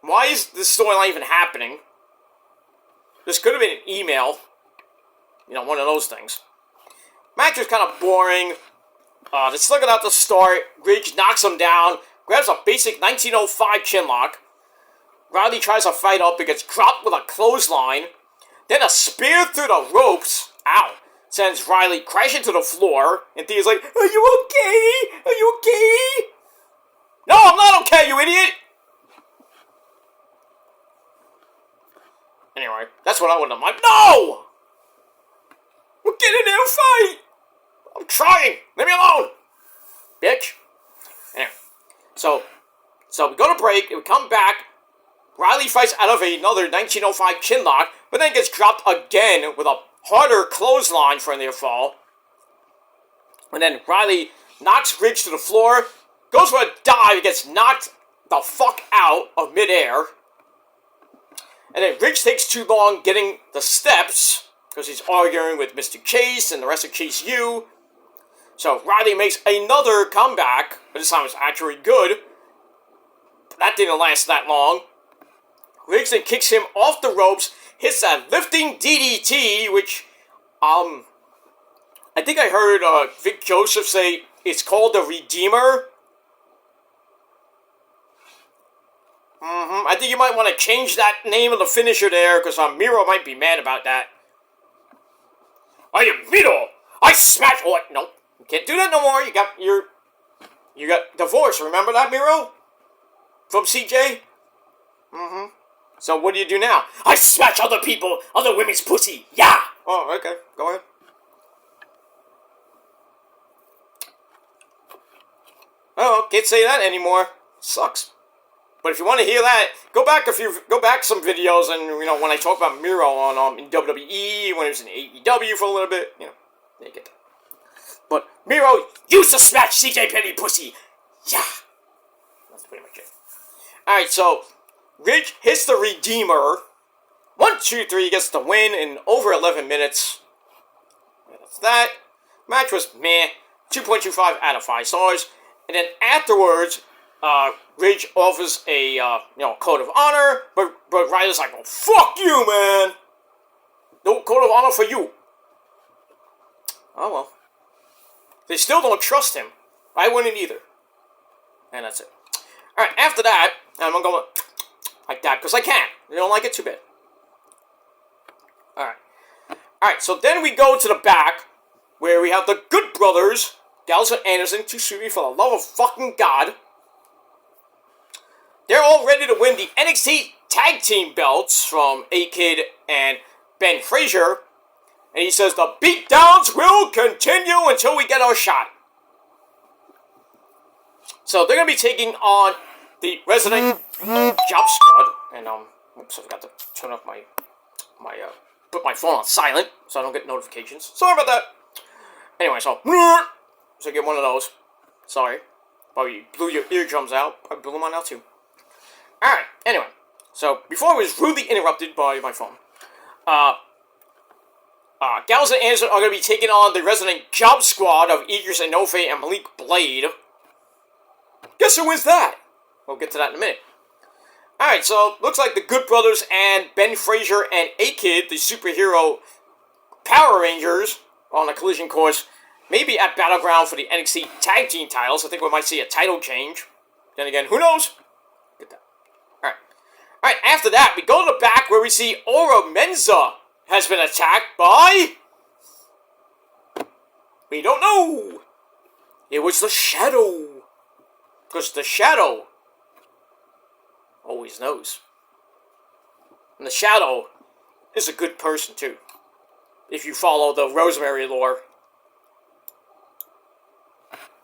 Why is this storyline even happening? This could have been an email. You know, one of those things. Match was kind of boring. They slug it out to start. Ridge knocks him down. Grabs a basic 1905 chinlock. Riley tries to fight up but gets dropped with a clothesline. Then a spear through the ropes. Ow. Sends Riley crashing to the floor. And Thea's like, are you okay? Are you okay? No, I'm not okay, you idiot! Anyway, that's what I would have liked. No! We'll get in there and fight! I'm trying! Leave me alone! Bitch. Anyway, so we go to break, we come back, Riley fights out of another 1905 chinlock, but then gets dropped again with a harder clothesline for a near fall. And then Riley knocks Ridge to the floor, goes for a dive, gets knocked the fuck out of midair. And then Ridge takes too long getting the steps, because he's arguing with Mr. Chase and the rest of Chase U. So Riley makes another comeback, but this time it's actually good. But that didn't last that long. Ridge then kicks him off the ropes, hits that lifting DDT, which, I think I heard Vic Joseph say it's called the Redeemer. I think you might want to change that name of the finisher there, because Miro might be mad about that. I am Miro! I smash... What? No, you can't do that no more. You got divorced, remember that, Miro? From CJ? So what do you do now? I smash other women's pussy, yeah! Oh, okay, go ahead. Oh, can't say that anymore. Sucks. But if you want to hear that, go back some videos, and when I talk about Miro on in WWE, when he was in AEW for a little bit, you get that. But Miro used to smash CJ Penny pussy, yeah. That's pretty much it. All right, so Ridge hits the Redeemer. 1, 2, 3 gets the win in over 11 minutes. And that's that. Match was meh. 2.25 out of 5 stars. And then afterwards, Ridge offers a code of honor, but Riley's like, well, fuck you, man. No code of honor for you. Oh well. They still don't trust him. I wouldn't either. And that's it. Alright, after that, I'm going to go like that, because I can. You don't like it? Too bad. Alright, so then we go to the back, where we have the Good Brothers, Gallows and Anderson, too sweet for the love of fucking God. They're all ready to win the NXT Tag Team belts from A-Kid and Ben Frazier. And he says the beatdowns will continue until we get our shot. So they're going to be taking on the Resident Job Squad. And, oops, I forgot to turn off put my phone on silent so I don't get notifications. Sorry about that. Anyway, so get one of those. Sorry. Oh, you blew your eardrums out. I blew them on out too. Alright, anyway. So, before I was rudely interrupted by my phone, Gallows and Anderson are going to be taking on the Resident Job Squad of Idris Enofe and Malik Blade. Guess who wins that? We'll get to that in a minute. Alright, so, looks like the Good Brothers and Ben Frazier and A-Kid, the superhero Power Rangers, on a collision course, maybe at Battleground for the NXT Tag Team titles. I think we might see a title change. Then again, who knows? Get that. Alright, after that, we go to the back where we see Oro Menza has been attacked by... We don't know. It was the Shadow. Because the Shadow always knows. And the Shadow is a good person, too. if you follow the Rosemary lore.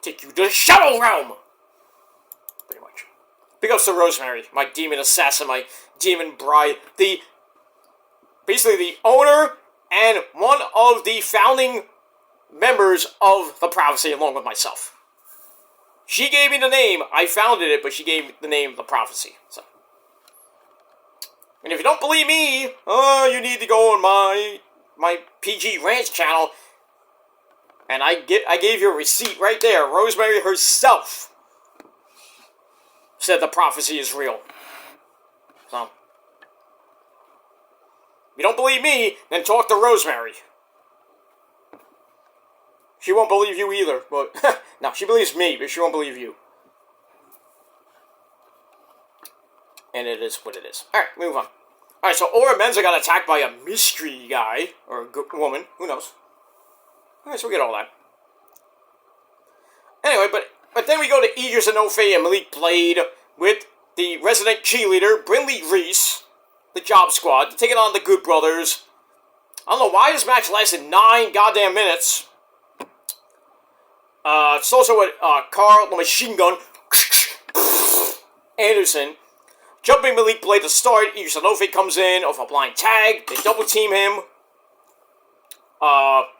Take you to the Shadow Realm! Pretty much. Big ups to Rosemary, my demon assassin, my demon bride. Basically the owner and one of the founding members of the Prophecy, along with myself. She gave me the name. I founded it, but she gave me the name The Prophecy. So. And if you don't believe me, you need to go on my PG Ranch channel. And I gave you a receipt right there. Rosemary herself said the prophecy is real. So, if you don't believe me, then talk to Rosemary. She won't believe you either, but no, she believes me, but she won't believe you. And it is what it is. Alright, move on. Alright, so Aura Menza got attacked by a mystery guy, or a woman, who knows. Alright, so we get all that. Anyway, but then we go to Idris Enofe and Malik Blade with the resident cheerleader, Brinley Reese, the Job Squad, taking on the Good Brothers. I don't know why this match lasted 9 goddamn minutes. It's also with Carl the Machine Gun Anderson jumping Malik Blade to start. Idris Enofe comes in off a blind tag. They double team him. But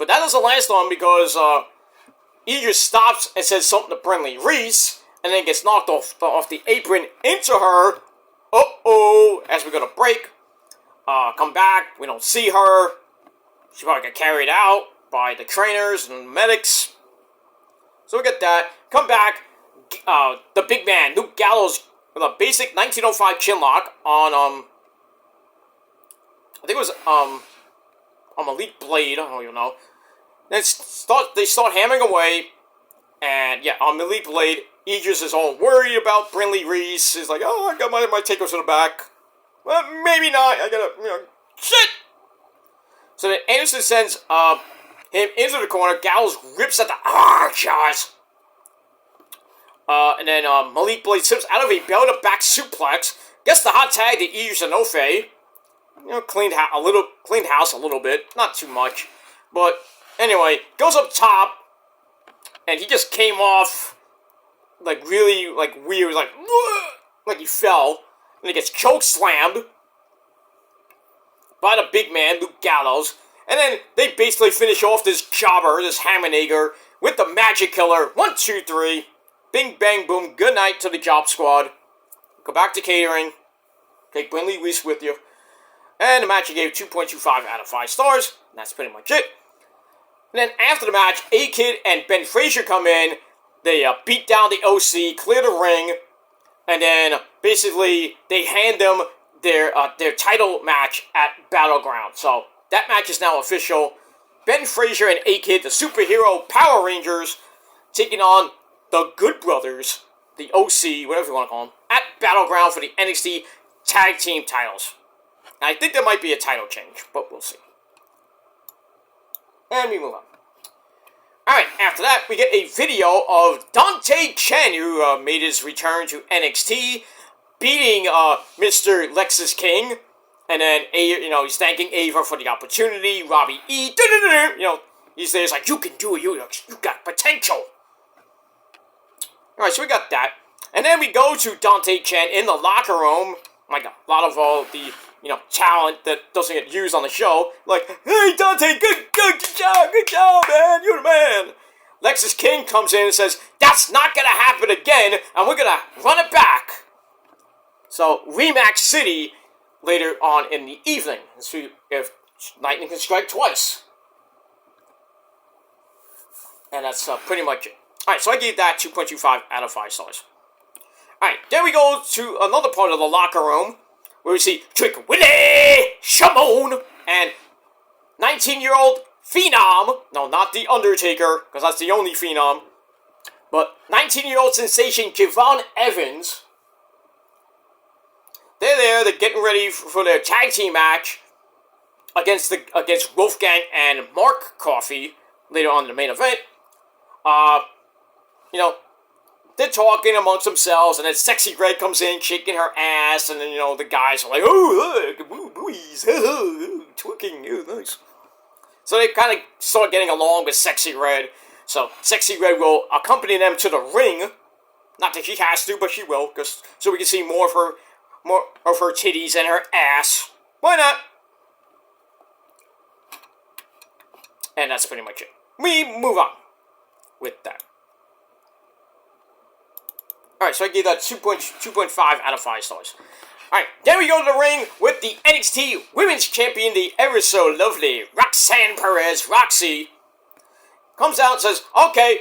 that doesn't last long because Idris stops and says something to Brinley Reese and then gets knocked off the apron into her. Uh-oh, as we go to break. Come back. We don't see her. She probably got carried out by the trainers and medics. So we get that. Come back. The big man, Luke Gallows, with a basic 1905 chinlock on, I think it was, on Malik Blade. I don't even know. Then they start hammering away. And, yeah, on Malik Blade, Idris is all worried about Brinley Reese. He's like, oh, I got my takeover to the back. Well, maybe not. I gotta, shit! So then Anderson sends, him into the corner. Gallows rips at the archers. And then Malik Blade slips out of a belly-to-back suplex. Gets the hot tag to Idris Enofe. Cleaned house a little bit. Not too much. But anyway, goes up top. And he just came off really weird. Like he fell. And he gets choke slammed by the big man, Luke Gallows. And then they basically finish off this jobber, this Hammernager, with the Magic Killer. 1, 2, 3. Bing, bang, boom. Good night to the Job Squad. Go back to catering. Take Brinley Reese with you. And the match gave 2.25 out of 5 stars. And that's pretty much it. And then after the match, A-Kid and Ben Frazier come in. They beat down the OC, clear the ring. And then basically they hand them their title match at Battleground. So that match is now official. Ben Frazier and A-Kid, the superhero Power Rangers, taking on the Good Brothers, the OC, whatever you want to call them, at Battleground for the NXT Tag Team titles. And I think there might be a title change, but we'll see. And we move on. Alright, after that, we get a video of Dante Chen, who made his return to NXT, beating Mr. Lexus King. And then, he's thanking Ava for the opportunity. Robbie E. He's there. He's like, you can do it. You got potential. Alright, so we got that. And then we go to Dante Chen in the locker room. Like a lot of all the, talent that doesn't get used on the show. Like, hey, Dante, good job, man. You're the man. Lexus King comes in and says, that's not going to happen again, and we're going to run it back. So, Remax City later on in the evening. Let's see if lightning can strike twice. And that's pretty much it. Alright, so I gave that 2.25 out of 5 stars. Alright, then we go to another part of the locker room, where we see Trick Willie Shimon and 19-year-old Phenom. No, not The Undertaker, because that's the only Phenom. But 19-year-old sensation Javon Evans. They're getting ready for their tag team match against Wolfgang and Mark Coffey later on in the main event. They're talking amongst themselves, and then Sexy Red comes in, shaking her ass, and then, the guys are like, oh, look, boys, twerking, oh, nice. So they kind of start getting along with Sexy Red. So Sexy Red will accompany them to the ring. Not that she has to, but she will, so we can see more of her titties and her ass. Why not? And that's pretty much it. We move on with that. Alright, so I gave that 2.5 out of 5 stars. Alright, then we go to the ring with the NXT Women's Champion, the ever so lovely Roxanne Perez, Roxy. Comes out and says, okay,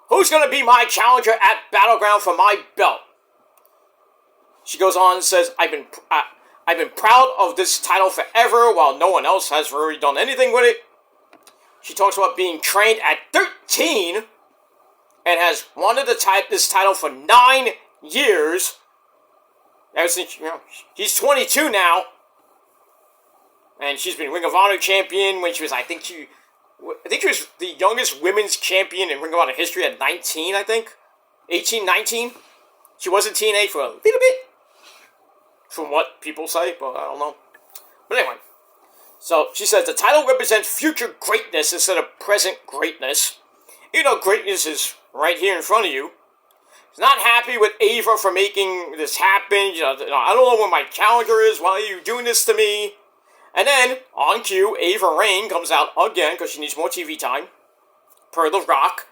who's going to be my challenger at Battleground for my belt? She goes on and says, I've been proud of this title forever while no one else has really done anything with it. She talks about being trained at 13 and has wanted this title for 9 years. Ever since, she's 22 now. And she's been Ring of Honor champion when she was, I think she was the youngest women's champion in Ring of Honor history at 19, I think. 18, 19. She was in TNA for a little bit. From what people say, but I don't know. But anyway. So, she says, the title represents future greatness instead of present greatness. Greatness is right here in front of you. She's not happy with Ava for making this happen. I don't know what my challenger is. Why are you doing this to me? And then, on cue, Ava Raine comes out again because she needs more TV time. Per The Rock.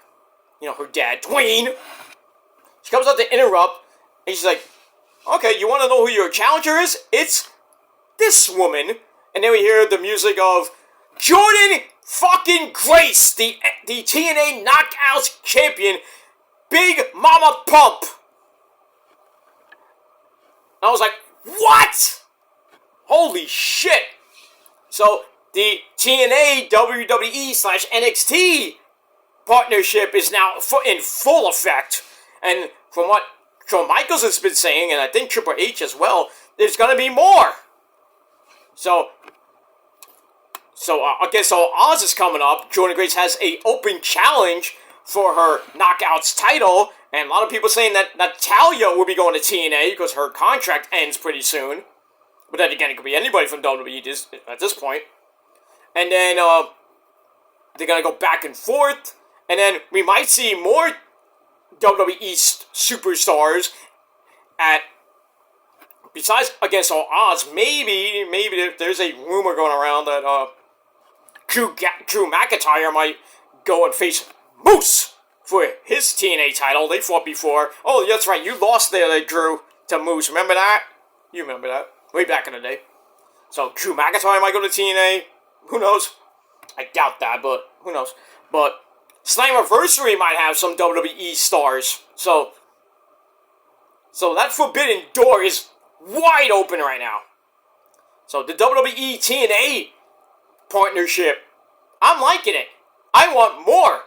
Her dad, Dwayne. She comes out to interrupt. And she's like, okay, you want to know who your challenger is? It's this woman. And then we hear the music of Jordynne fucking Grace, the TNA Knockouts champion, Big Mama Pump. And I was like, what? Holy shit. So, the TNA WWE / NXT partnership is now in full effect. And from what Shawn Michaels has been saying, and I think Triple H as well, there's going to be more. So Oz is coming up. Jordynne Grace has an open challenge for her Knockouts title, and a lot of people saying that Natalya will be going to TNA because her contract ends pretty soon. But then again, it could be anybody from WWE at this point. And then they're gonna go back and forth, and then we might see more WWE superstars besides Against All Odds. Maybe there's a rumor going around that Drew McIntyre might go and face Moose for his TNA title. They fought before. Oh, that's right, you lost there, Drew, to Moose. Remember that? You remember that. Way back in the day. So, Drew McIntyre might go to TNA. Who knows? I doubt that, but who knows? But Slammiversary might have some WWE stars. So that Forbidden Door is wide open right now. So, the WWE TNA partnership, I'm liking it. I want more.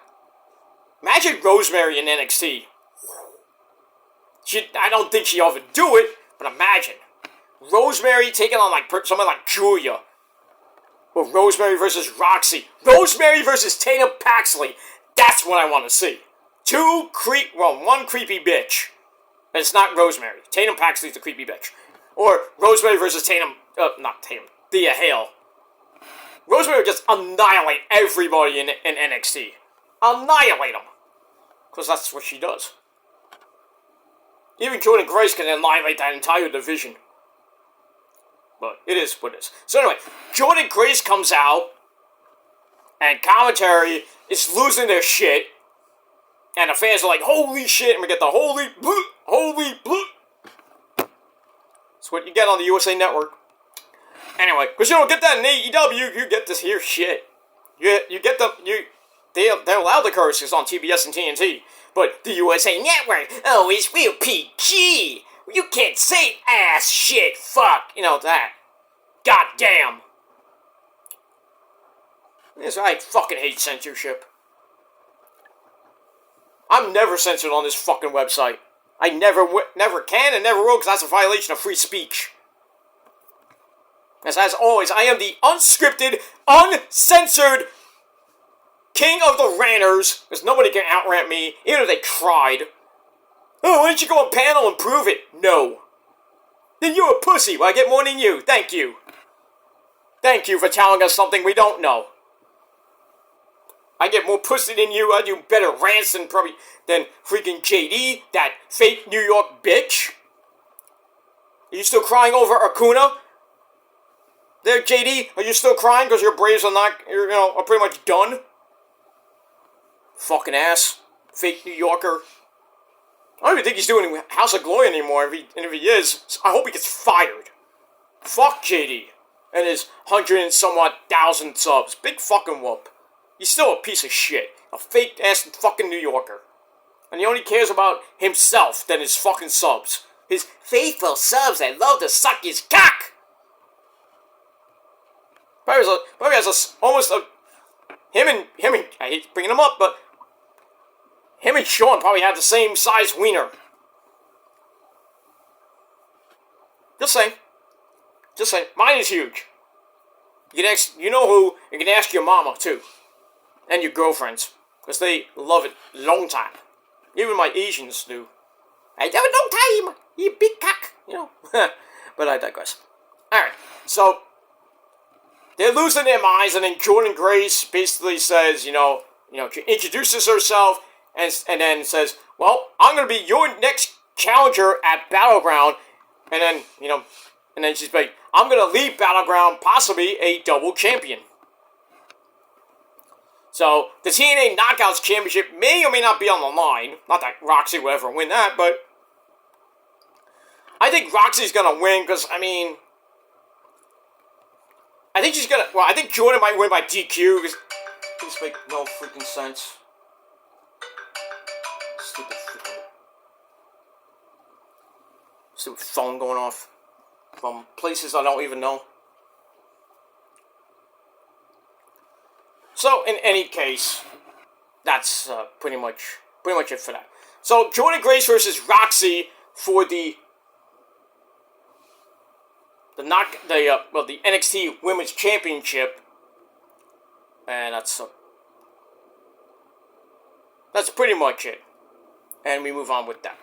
Imagine Rosemary in NXT. I don't think she'll ever do it, but imagine. Rosemary taking on someone like Julia. Or Rosemary versus Roxy. Rosemary versus Tatum Paxley. That's what I want to see. One creepy bitch. And it's not Rosemary. Tatum Paxley's the creepy bitch. Or Rosemary versus Thea Hale. Rosemary would just annihilate everybody in NXT. Annihilate them. Because that's what she does. Even Jordynne Grace can annihilate that entire division. But it is what it is. So anyway, Jordynne Grace comes out, and commentary is losing their shit, and the fans are like, holy shit, and we get the holy bloop. That's what you get on the USA Network. Anyway, because you don't get that in AEW, you get this here shit. They're allowed to curse, it's on TBS and TNT, but the USA Network, oh, it's real PG. You can't say ass, shit, fuck, that. God damn. I fucking hate censorship. I'm never censored on this fucking website. I never can and never will, because that's a violation of free speech. As always, I am the unscripted, uncensored king of the ranters, because nobody can outrant me, even if they tried. Oh, why don't you go on panel and prove it? No. Then you're a pussy. Well, I get more than you. Thank you. Thank you for telling us something we don't know. I get more pussy than you. I do better rants than freaking JD, that fake New York bitch. Are you still crying over Acuna? There, JD, are you still crying because your Braves are pretty much done? Fucking ass. Fake New Yorker. I don't even think he's doing House of Glory anymore, and if he is, I hope he gets fired. Fuck JD and his 100 and somewhat thousand subs. Big fucking whoop. He's still a piece of shit. A fake ass fucking New Yorker. And he only cares about himself than his fucking subs. His faithful subs that love to suck his cock. Probably has him and I hate bringing him up, but him and Sean probably have the same size wiener. Just saying. Mine is huge. You can ask, you know who, you can ask your mama too. And your girlfriends. Because they love it long time. Even my Asians do. I have a long time, you big cock. You know. But I digress. Alright, so they're losing their minds, and then Jordan Grace basically says, she introduces herself and then says, well, I'm going to be your next challenger at Battleground. And then, and then she's like, I'm going to leave Battleground possibly a double champion. So, the TNA Knockouts Championship may or may not be on the line. Not that Roxy will ever win that, but I think Roxy's going to win because, I think she's going to, I think Jordan might win by DQ because this makes no freaking sense. Stupid phone going off from places I don't even know. So, in any case, that's pretty much it for that. So, Jordan Grace versus Roxy for the NXT Women's Championship, and that's pretty much it. And we move on with that.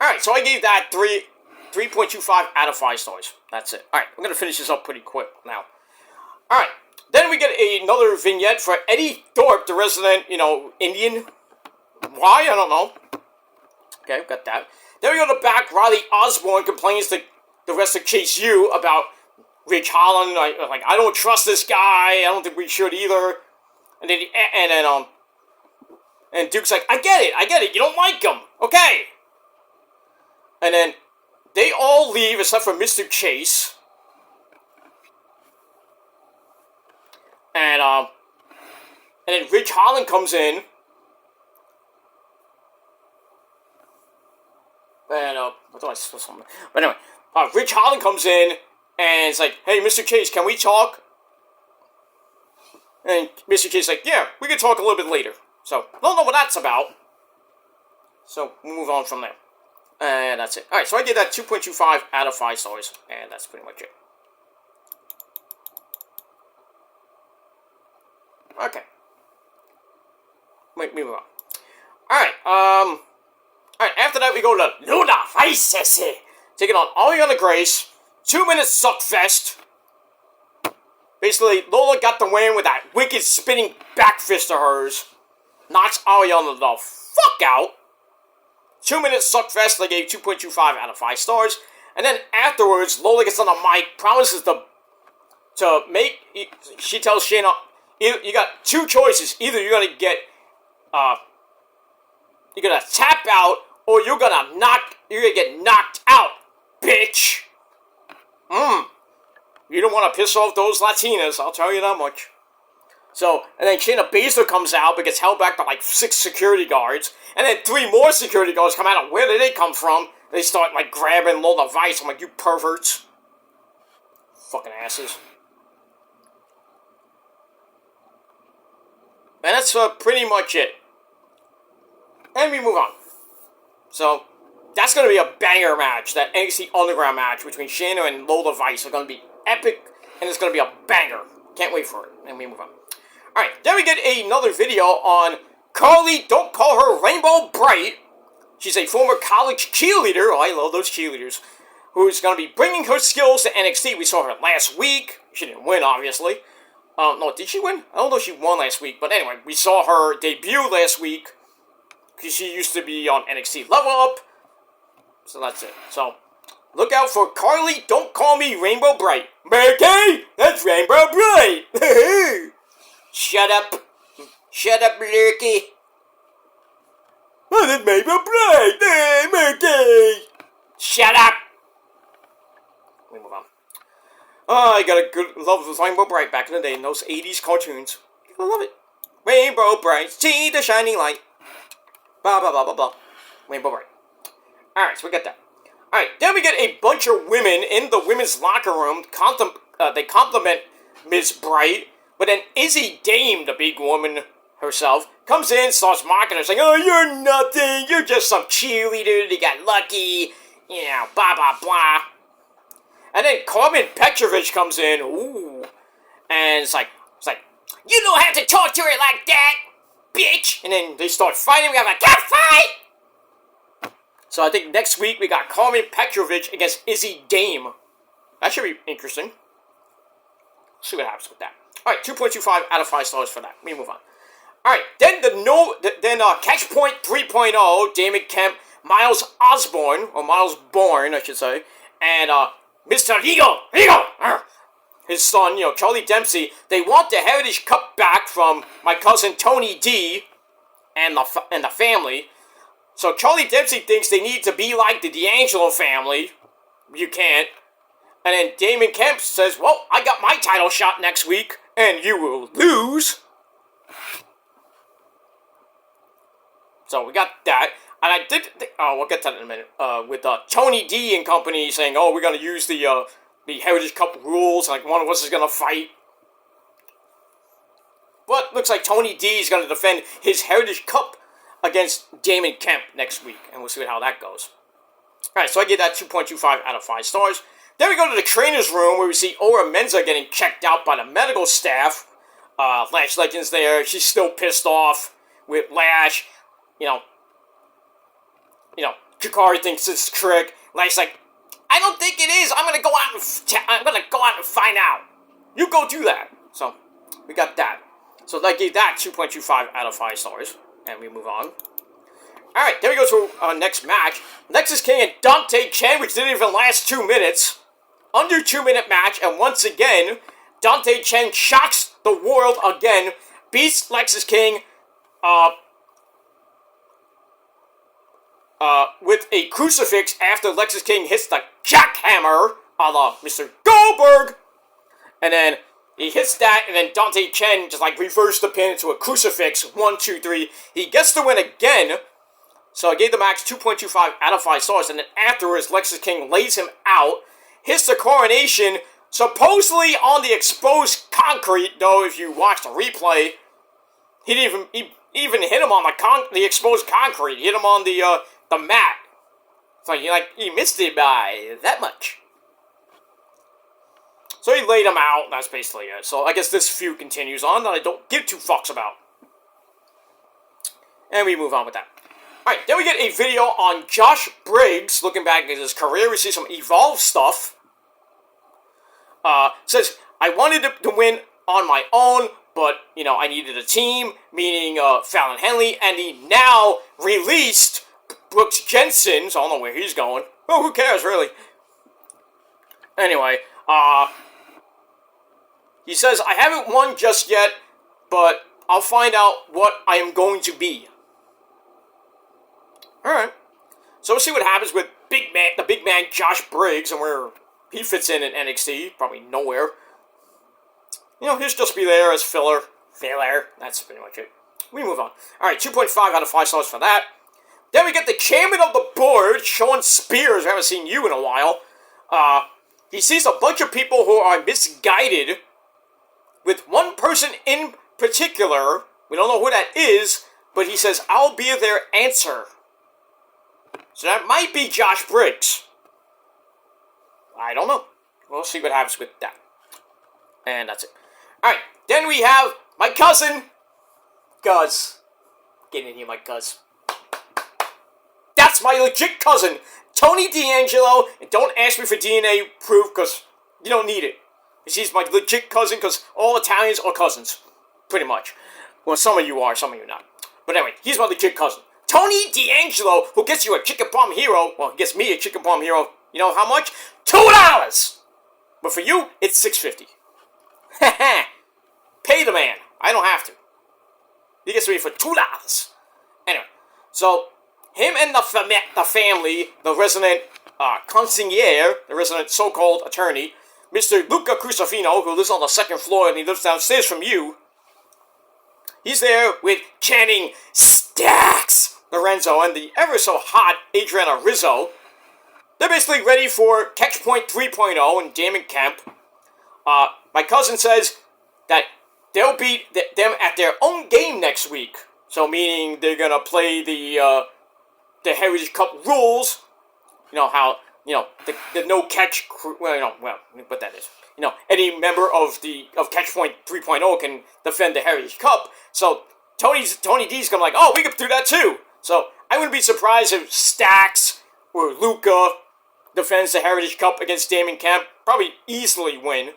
All right, so I gave that 3.25 out of 5 stars. That's it. All right, I'm gonna finish this up pretty quick now. All right. Then we get another vignette for Eddie Thorpe, the resident, Indian. Why? I don't know. Okay, got that. Then we go to the back. Riley Osborne complains to the rest of Chase U about Ridge Holland. I don't trust this guy. I don't think we should either. And Duke's like, I get it. You don't like him. Okay. And then they all leave except for Mr. Chase. And then Ridge Holland comes in. And, what do I say? But anyway, Ridge Holland comes in, and it's like, hey, Mr. Chase, can we talk? And Mr. Chase is like, yeah, we can talk a little bit later. So, I don't know what that's about. So, we'll move on from there. And that's it. Alright, so I give that 2.25 out of 5 stars, and that's pretty much it. Okay. Wait, move on. Alright, after that we go to Luna Vice, taking on Ariana Grace, 2-minute suckfest. Basically, Lola got the win with that wicked spinning back fist of hers. Knocks Ariana the fuck out. 2-minute suckfest, they gave 2.25 out of 5 stars. And then afterwards, Lola gets on the mic, promises to make, she tells Shayna, you got 2 choices. Either you're gonna get, you're gonna tap out, or you're gonna get knocked out, bitch. You don't want to piss off those Latinas, I'll tell you that much. So, and then Shayna Baszler comes out, but gets held back by like 6 security guards. And then 3 more security guards come out, and where did they come from? They start like grabbing Lola Vice. I'm like, you perverts. Fucking asses. And that's pretty much it. And we move on. So, that's going to be a banger match. That NXT Underground match between Shayna and Lola Vice are going to be epic. And it's going to be a banger. Can't wait for it. And we move on. Alright, then we get another video on Carly, don't call her Rainbow Bright. She's a former college cheerleader. Oh, I love those cheerleaders. Who's going to be bringing her skills to NXT. We saw her last week. She didn't win, obviously. No, did she win? I don't know if she won last week, but anyway, we saw her debut last week, because she used to be on NXT Level Up, so that's it. So, look out for Carly, don't call me Rainbow Bright. Murky, that's Rainbow Bright. Shut up. Shut up, Lurky. Oh, that's Rainbow Bright. Hey, Murky. Shut up. Let me move on. Oh, I got a good love of Rainbow Bright back in the day in those 80s cartoons. I love it. Rainbow Bright, see the shining light. Blah, blah, blah, blah, blah. Rainbow Bright. Alright, so we got that. Alright, then we get a bunch of women in the women's locker room. They compliment Ms. Bright, but then Izzy Dame, the big woman herself, comes in, starts mocking her, saying, oh, you're nothing, you're just some cheerleader, you got lucky, you know, blah, blah, blah. And then Carmen Petrovich comes in, ooh, and it's like, you don't have to talk to her like that, bitch! And then they start fighting, we have a cat fight! So I think next week we got Carmen Petrovich against Izzy Dame. That should be interesting. See what happens with that. Alright, 2.25 out of 5 stars for that. We move on. Alright, then Catch Point 3.0, Damon Kemp, Miles Osborne, or Miles Bourne, I should say, and Mr. Eagle, his son, Charlie Dempsey, they want the Heritage Cup back from my cousin Tony D and the family. So Charlie Dempsey thinks they need to be like the D'Angelo family. You can't. And then Damon Kemp says, well, I got my title shot next week, and you will lose. So we got that. And I did think, we'll get to that in a minute, with Tony D and company saying, oh, we're going to use the Heritage Cup rules, like one of us is going to fight. But looks like Tony D is going to defend his Heritage Cup against Damon Kemp next week, and we'll see how that goes. Alright, so I give that 2.25 out of 5 stars. Then we go to the trainer's room, where we see Ora Menza getting checked out by the medical staff. Lash Legends there, she's still pissed off with Lash, Chikari thinks it's a trick. Lash's like, I don't think it is. I'm gonna go out and find out. You go do that. So we got that. So I gave that 2.25 out of 5 stars, and we move on. All right, then we go to our next match: Nexus King and Dante Chen, which didn't even last 2 minutes. Under 2-minute match, and once again, Dante Chen shocks the world again, beats Nexus King, with a crucifix after Lexus King hits the jackhammer a la Mr. Goldberg. And then he hits that, and then Dante Chen just reversed the pin into a crucifix. 1, 2, 3. He gets the win again. So I gave the match 2.25 out of 5 stars. And then afterwards, Lexus King lays him out, hits the coronation, supposedly on the exposed concrete. Though if you watch the replay, he didn't even hit him on the exposed concrete. He hit him on the mat. So he missed it by that much. So he laid him out, that's basically it. So I guess this feud continues on that I don't give 2 fucks about. And we move on with that. Alright, then we get a video on Josh Briggs, looking back at his career. We see some Evolve stuff. Says, I wanted to win on my own, but, I needed a team, meaning Fallon Henley, and he now released Brooks Jensen, so I don't know where he's going. Oh, who cares, really? Anyway, he says, I haven't won just yet, but I'll find out what I am going to be. Alright. So we'll see what happens with the big man Josh Briggs, and where he fits in NXT. Probably nowhere. He'll just be there as filler. That's pretty much it. We move on. Alright, 2.5 out of 5 stars for that. Then we get the chairman of the board, Sean Spears. I haven't seen you in a while. He sees a bunch of people who are misguided, with one person in particular. We don't know who that is, but he says, I'll be their answer. So that might be Josh Briggs. I don't know. We'll see what happens with that. And that's it. Alright, then we have my cousin, Guz. Get in here, my Guz. That's my legit cousin, Tony D'Angelo. And don't ask me for DNA proof, because you don't need it. He's my legit cousin because all Italians are cousins. Pretty much. Well, some of you are, some of you not. But anyway, he's my legit cousin. Tony D'Angelo, who gets you a Chicken Parm Hero, well, he gets me a Chicken Parm Hero, you know how much? $2! But for you, it's $6.50. Pay the man. I don't have to. He gets me for $2. Anyway, so him and the family, the resident consigliere, the resident so-called attorney, Mr. Luca Crusifino, who lives on the second floor and he lives downstairs from you, he's there with Channing Stacks Lorenzo and the ever so hot Adriana Rizzo. They're basically ready for Catch Point 3.0 and Damon Kemp. My cousin says that they'll beat them at their own game next week. So meaning they're gonna play the Heritage Cup rules. You know how the no catch. Well, what that is. Any member of Catch Point 3.0 can defend the Heritage Cup. So Tony D's gonna like, oh, we can do that too. So I wouldn't be surprised if Stacks or Luca defends the Heritage Cup against Damon Kemp. Probably easily win.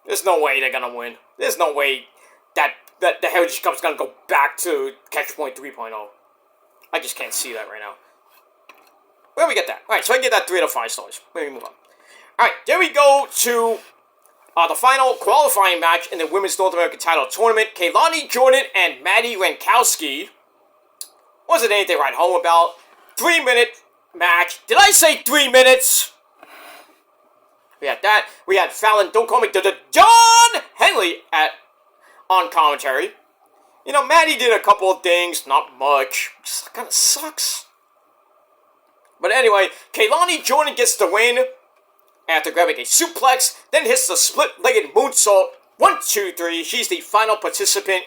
There's no way they're gonna win. There's no way that the Heritage Cup's gonna go back to Catch Point 3.0. I just can't see that right now. Where we get that? Alright, so I get that 3 out of 5 stars. Let me move on. Alright, there we go to the final qualifying match in the Women's North American title tournament. Keilani Jordan and Maddie Rankowski. Wasn't anything to write home about. 3-minute match. Did I say 3 minutes? We had that. We had Fallon, don't call me John Henley on commentary. Maddie did a couple of things, not much. Just kind of sucks. But anyway, Keilani Jordan gets the win after grabbing a suplex, then hits the split-legged moonsault. 1, 2, 3. She's the final participant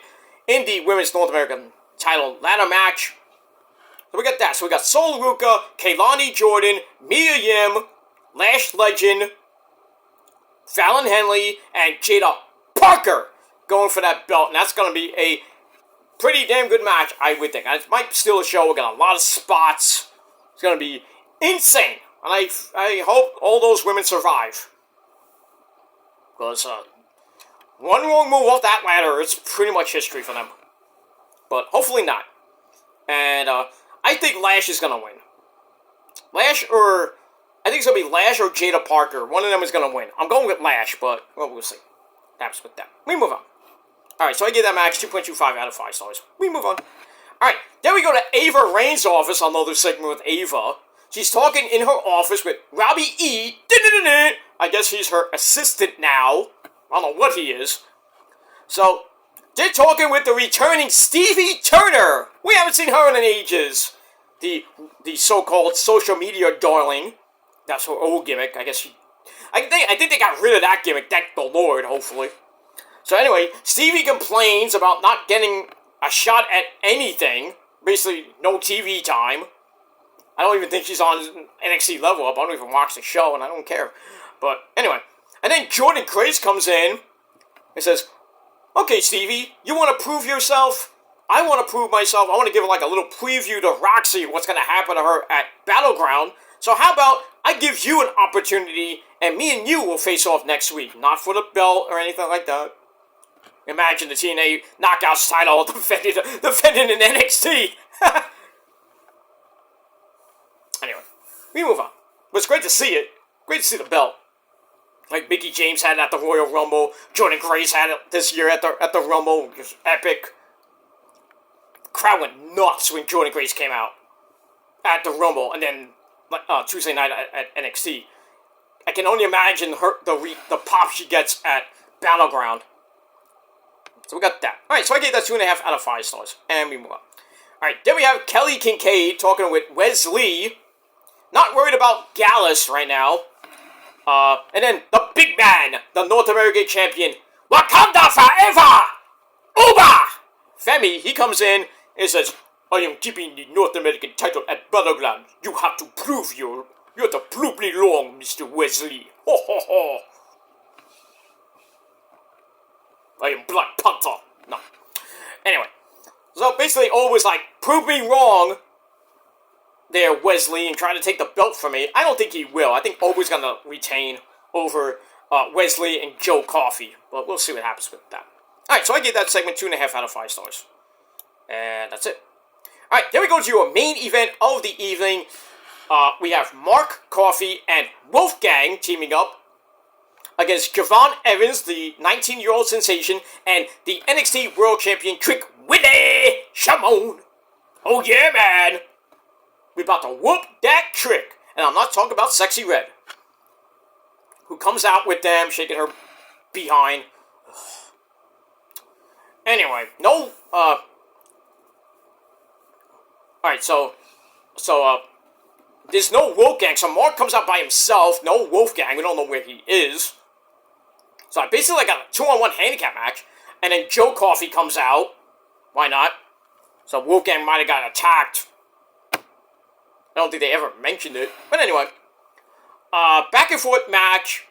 in the Women's North American title ladder match. So we got that. So we got Sol Ruca, Keilani Jordan, Mia Yim, Lash Legend, Fallon Henley, and Jada Parker going for that belt. And that's going to be a pretty damn good match, I would think. It might steal the show. We got a lot of spots. It's going to be insane. And I hope all those women survive. Because one wrong move off that ladder, it's pretty much history for them. But hopefully not. And I think Lash is going to win. I think it's going to be Lash or Jada Parker. One of them is going to win. I'm going with Lash, but we'll see. That's with that. We move on. Alright, so I give that match 2.25 out of 5 stars. We move on. Alright, then we go to Ava Rain's office, another segment with Ava. She's talking in her office with Robbie E. I guess he's her assistant now. I don't know what he is. So, they're talking with the returning Stevie Turner. We haven't seen her in ages. The so-called social media darling. That's her old gimmick. I think they got rid of that gimmick. Thank the Lord, hopefully. So anyway, Stevie complains about not getting a shot at anything. Basically, no TV time. I don't even think she's on NXT Level Up. I don't even watch the show, and I don't care. But anyway. And then Jordan Grace comes in and says, okay, Stevie, you want to prove yourself? I want to prove myself. I want to give her like a little preview to Roxy, what's going to happen to her at Battleground. So how about I give you an opportunity, and me and you will face off next week. Not for the belt or anything like that. Imagine the TNA Knockouts title defending in NXT. Anyway, we move on. But it's great to see it. Great to see the belt. Like Mickie James had it at the Royal Rumble. Jordan Grace had it this year at the Rumble. It was epic. The crowd went nuts when Jordan Grace came out at the Rumble. And then Tuesday night at NXT. I can only imagine the pop she gets at Battleground. So we got that. Alright, so I gave that 2.5 out of 5 stars. And we move on. Alright, then we have Kelly Kincaid talking with Wes Lee. Not worried about Gallus right now. And then the big man, the North American champion, Wakanda Forever! Uba! Femi, he comes in and says, I am keeping the North American title at Battleground. You have to prove you're to prove me wrong, Mr. Wesley. Ho ho ho. I am Black Panther. No. Anyway. So basically, always like, prove me wrong there, Wesley, and trying to take the belt from me. I don't think he will. I think Oba's going to retain over Wesley and Joe Coffey. But we'll see what happens with that. Alright, so I gave that segment 2.5 out of 5 stars. And that's it. Alright, then we go to your main event of the evening. We have Mark Coffey and Wolfgang teaming up against Javon Evans, the 19-year-old sensation, and the NXT World Champion Trick Willie Shamon. Oh yeah, man. We about to whoop that Trick. And I'm not talking about Sexy Red, who comes out with them, shaking her behind. Anyway, no, alright, so, there's no Wolfgang, so Mark comes out by himself, no Wolfgang, we don't know where he is. So I basically got a 2-on-1 handicap match, and then Joe Coffey comes out, why not? So Wolfgang might have got attacked. I don't think they ever mentioned it, but anyway. Back and forth match,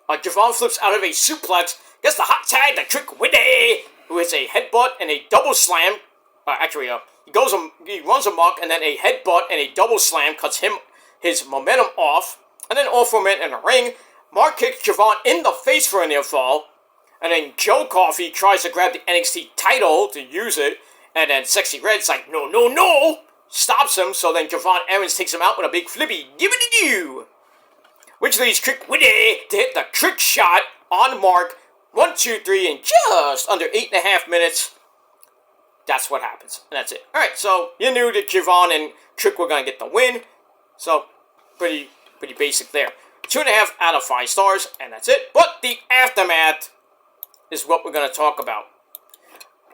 Javon flips out of a suplex, gets the hot tag, the Trick Willie, who hits a headbutt and a double slam. He runs amok, and then a headbutt and a double slam cuts his momentum off. And then all 4 men in the ring. Mark kicks Javon in the face for a near fall. And then Joe Coffey tries to grab the NXT title to use it. And then Sexy Red's like, no, no, no! Stops him, so then Javon Evans takes him out with a big flippy give-it-to-you! Which leads Trick Willie to hit the trick shot on Mark. 1, 2, 3 in just under 8.5 minutes. That's what happens. And that's it. Alright, so you knew that Javon and Trick were going to get the win. So, pretty basic there. 2.5 out of 5 stars, and that's it. But the aftermath is what we're going to talk about.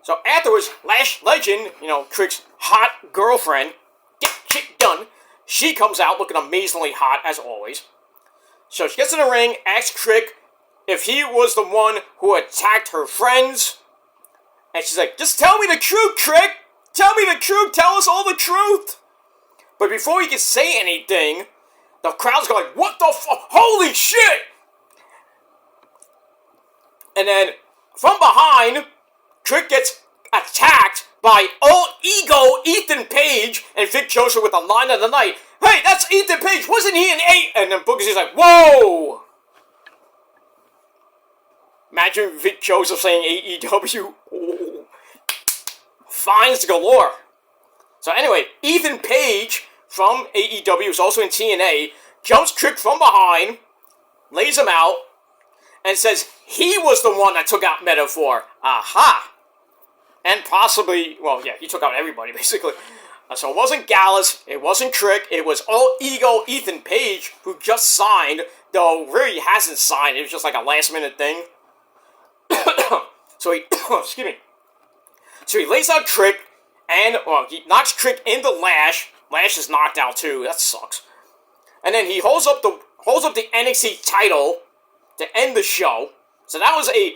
So afterwards, Lash Legend, Trick's hot girlfriend, get shit done. She comes out looking amazingly hot, as always. So she gets in the ring, asks Trick if he was the one who attacked her friends. And she's like, just tell me the truth, Trick! Tell me the truth! Tell us all the truth! But before he can say anything, the crowd's going, what the fuck? Holy shit! And then, from behind, Trick gets attacked by Old Ego Ethan Page and Vic Joseph with the line of the night. Hey, that's Ethan Page! Wasn't he an 8? And then Booker T's like, whoa! Imagine Vic Joseph saying AEW. Oh. Fines galore. So anyway, Ethan Page from AEW, who's also in TNA, jumps Trick from behind, lays him out, and says he was the one that took out Metaphor. Aha! And possibly, well, yeah, he took out everybody, basically. So it wasn't Gallus, it wasn't Trick, it was All Ego Ethan Page, who just signed, though really hasn't signed, it was just like a last-minute thing. So he, excuse me. So he lays out Trick, and, well, he knocks Trick into Lash. Lash is knocked out too, that sucks. And then he holds up the NXT title to end the show. So that was a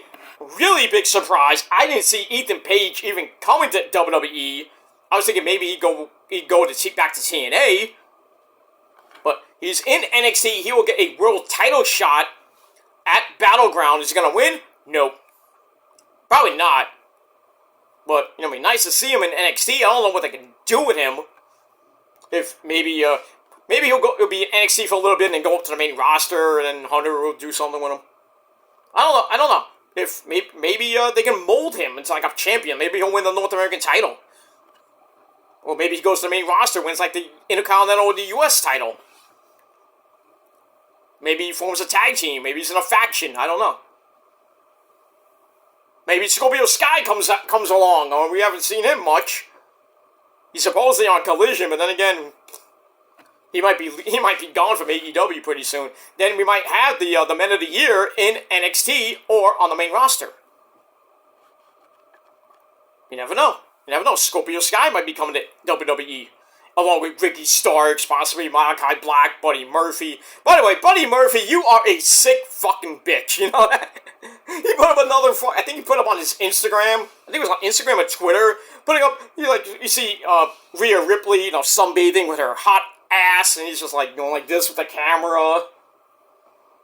really big surprise. I didn't see Ethan Page even coming to WWE. I was thinking maybe he'd go back to TNA. But he's in NXT. He will get a world title shot at Battleground. Is he going to win? Nope. Probably not. But, it'd be nice to see him in NXT. I don't know what they can do with him. If maybe he'll be in NXT for a little bit and then go up to the main roster and then Hunter will do something with him. I don't know. If maybe they can mold him into like a champion. Maybe he'll win the North American title. Or maybe he goes to the main roster, wins like the Intercontinental or the US title. Maybe he forms a tag team. Maybe he's in a faction. I don't know. Maybe Scorpio Sky comes along. Or we haven't seen him much. He's supposedly on Collision, but then again, he might be gone from AEW pretty soon. Then we might have the Men of the Year in NXT or on the main roster. You never know. Scorpio Sky might be coming to WWE. Along with Ricky Starks, possibly Malachi Black, Buddy Murphy. By the way, Buddy Murphy, you are a sick fucking bitch, you know that? He put up I think he put up on his Instagram, I think it was on Instagram or Twitter, putting up, you see Rhea Ripley, sunbathing with her hot ass, and he's just like going like this with the camera.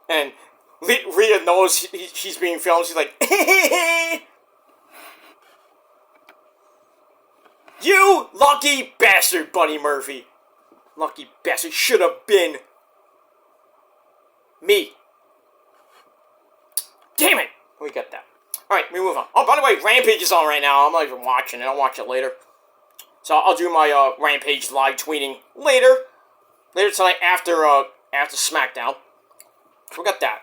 And Rhea knows she's being filmed, she's like, you lucky bastard, Buddy Murphy. Lucky bastard. Should have been. Me. Damn it! We got that. Alright, we move on. Oh, by the way, Rampage is on right now. I'm not even watching it. I'll watch it later. So I'll do my Rampage live tweeting later. Later tonight after SmackDown. So we got that.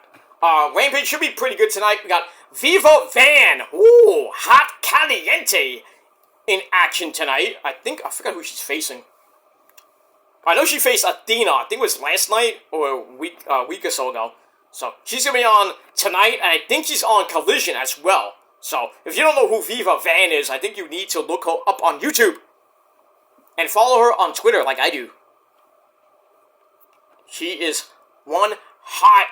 Rampage should be pretty good tonight. We got Viva Van. Ooh, hot caliente in action tonight. I forgot who she's facing. I know she faced Athena. I think it was last night or a week or so ago. So she's gonna be on tonight, and I think she's on Collision as well. So if you don't know who Viva Van is, I think you need to look her up on YouTube and follow her on Twitter like I do. She is one hot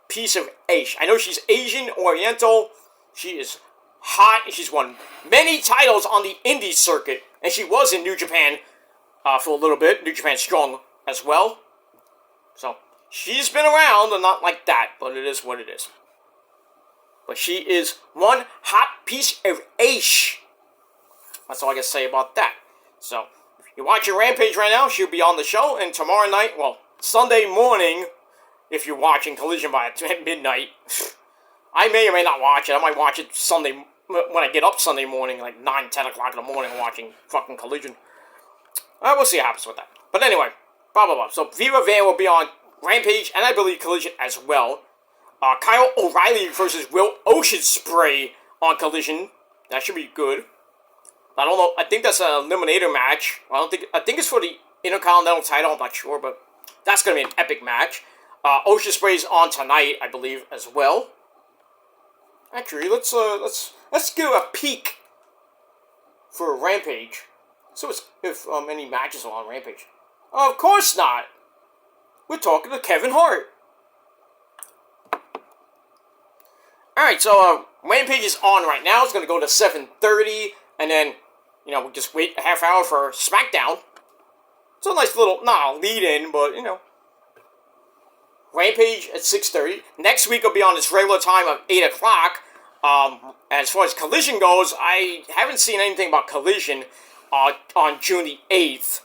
piece of ace. I know she's Asian Oriental. She is hot. She's won many titles on the indie circuit, and she was in New Japan for a little bit. New Japan Strong as well. So she's been around, and not like that, but it is what it is. But she is one hot piece of ace. That's all I can say about that. So if you're watching Rampage right now, she'll be on the show, and tomorrow night, well, Sunday morning, if you're watching Collision by midnight, I may or may not watch it. I might watch it Sunday, when I get up Sunday morning, like 9, 10 o'clock in the morning, watching fucking Collision. We'll see what happens with that. But anyway, blah, blah, blah. So Viva Van will be on Rampage, and I believe Collision as well. Kyle O'Reilly versus Will Oceanspray on Collision. That should be good. I don't know. I think that's an eliminator match. I think it's for the Intercontinental title. I'm not sure, but that's going to be an epic match. Oceanspray's on tonight, I believe, as well. Actually, let's give a peek for Rampage. So if any matches are on Rampage. Of course not. We're talking to Kevin Hart. Alright, so Rampage is on right now. It's going to go to 7:30, and then, we just wait a half hour for SmackDown. It's a nice little, not a lead-in, but, Rampage at 6:30. Next week will be on its regular time of 8 o'clock. As far as Collision goes, I haven't seen anything about Collision on June the 8th.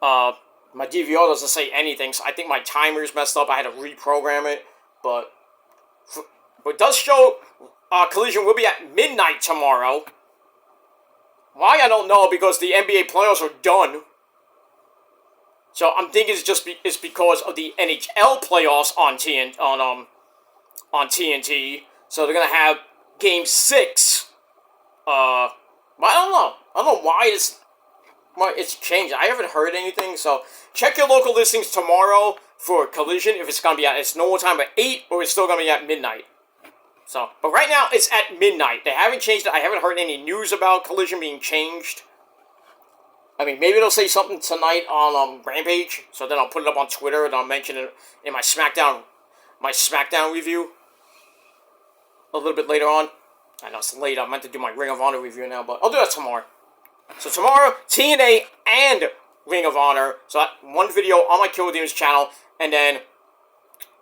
My DVR doesn't say anything, so I think my timer's messed up. I had to reprogram it, but it does show Collision will be at midnight tomorrow. Why, I don't know, because the NBA playoffs are done. So I'm thinking it's because of the NHL playoffs on TNT. So they're gonna have Game 6. But I don't know. I don't know why it's changed. I haven't heard anything. So check your local listings tomorrow for Collision if it's gonna be at its normal time at 8 or it's still gonna be at midnight. So, but right now it's at midnight. They haven't changed it. I haven't heard any news about Collision being changed. I mean, maybe they'll say something tonight on Rampage, so then I'll put it up on Twitter and I'll mention it in my SmackDown review a little bit later on. I know it's late. I meant to do my Ring of Honor review now, but I'll do that tomorrow. So tomorrow, TNA and Ring of Honor. So that one video on my Kill Demons channel, and then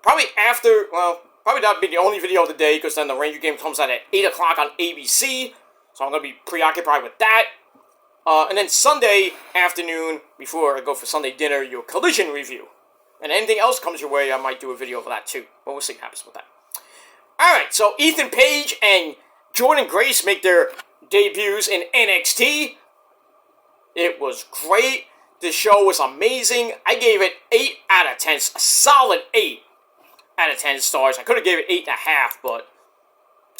probably that'll be the only video of the day, because then the Ranger game comes out at 8 o'clock on ABC, so I'm going to be preoccupied with that. And then Sunday afternoon, before I go for Sunday dinner, your Collision review. And anything else comes your way, I might do a video of that too. But we'll see what happens with that. Alright, so Ethan Page and Jordynne Grace make their debuts in NXT. It was great. The show was amazing. I gave it 8 out of 10. A solid 8 out of 10 stars. I could have gave it 8.5, but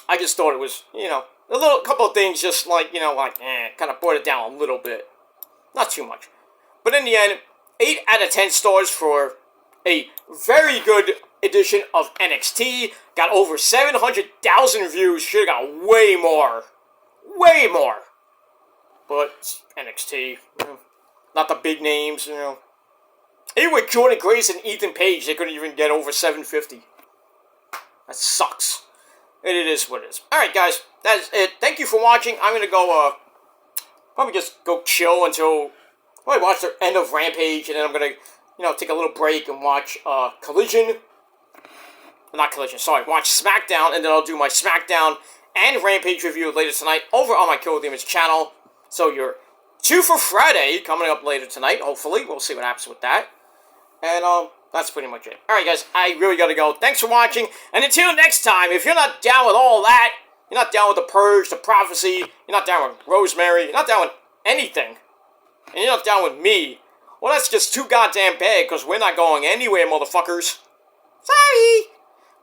I just thought it was, a couple of things just kind of brought it down a little bit. Not too much. But in the end, 8 out of 10 stars for a very good edition of NXT. Got over 700,000 views. Should have got way more. Way more. But NXT, not the big names, Even with Jordynne Grace and Ethan Page, they couldn't even get over 750. That sucks. And it is what it is. Alright, guys. That is it. Thank you for watching. I'm going to go, probably just go chill until I watch the end of Rampage, and then I'm going to, take a little break and watch, Collision. Not Collision, sorry. Watch SmackDown, and then I'll do my SmackDown and Rampage review later tonight over on my Kill Demons channel. So you're 2 for Friday coming up later tonight, hopefully. We'll see what happens with that. And, That's pretty much it. Alright, guys, I really gotta go. Thanks for watching, and until next time, if you're not down with all that, you're not down with the Purge, the Prophecy, you're not down with Rosemary, you're not down with anything, and you're not down with me, well, that's just too goddamn bad, because we're not going anywhere, motherfuckers. Sorry!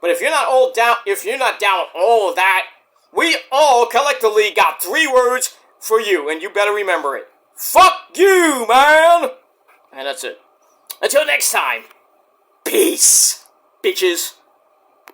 But if you're not down with all of that, we all collectively got 3 words for you, and you better remember it. Fuck you, man! And that's it. Until next time, peace, bitches.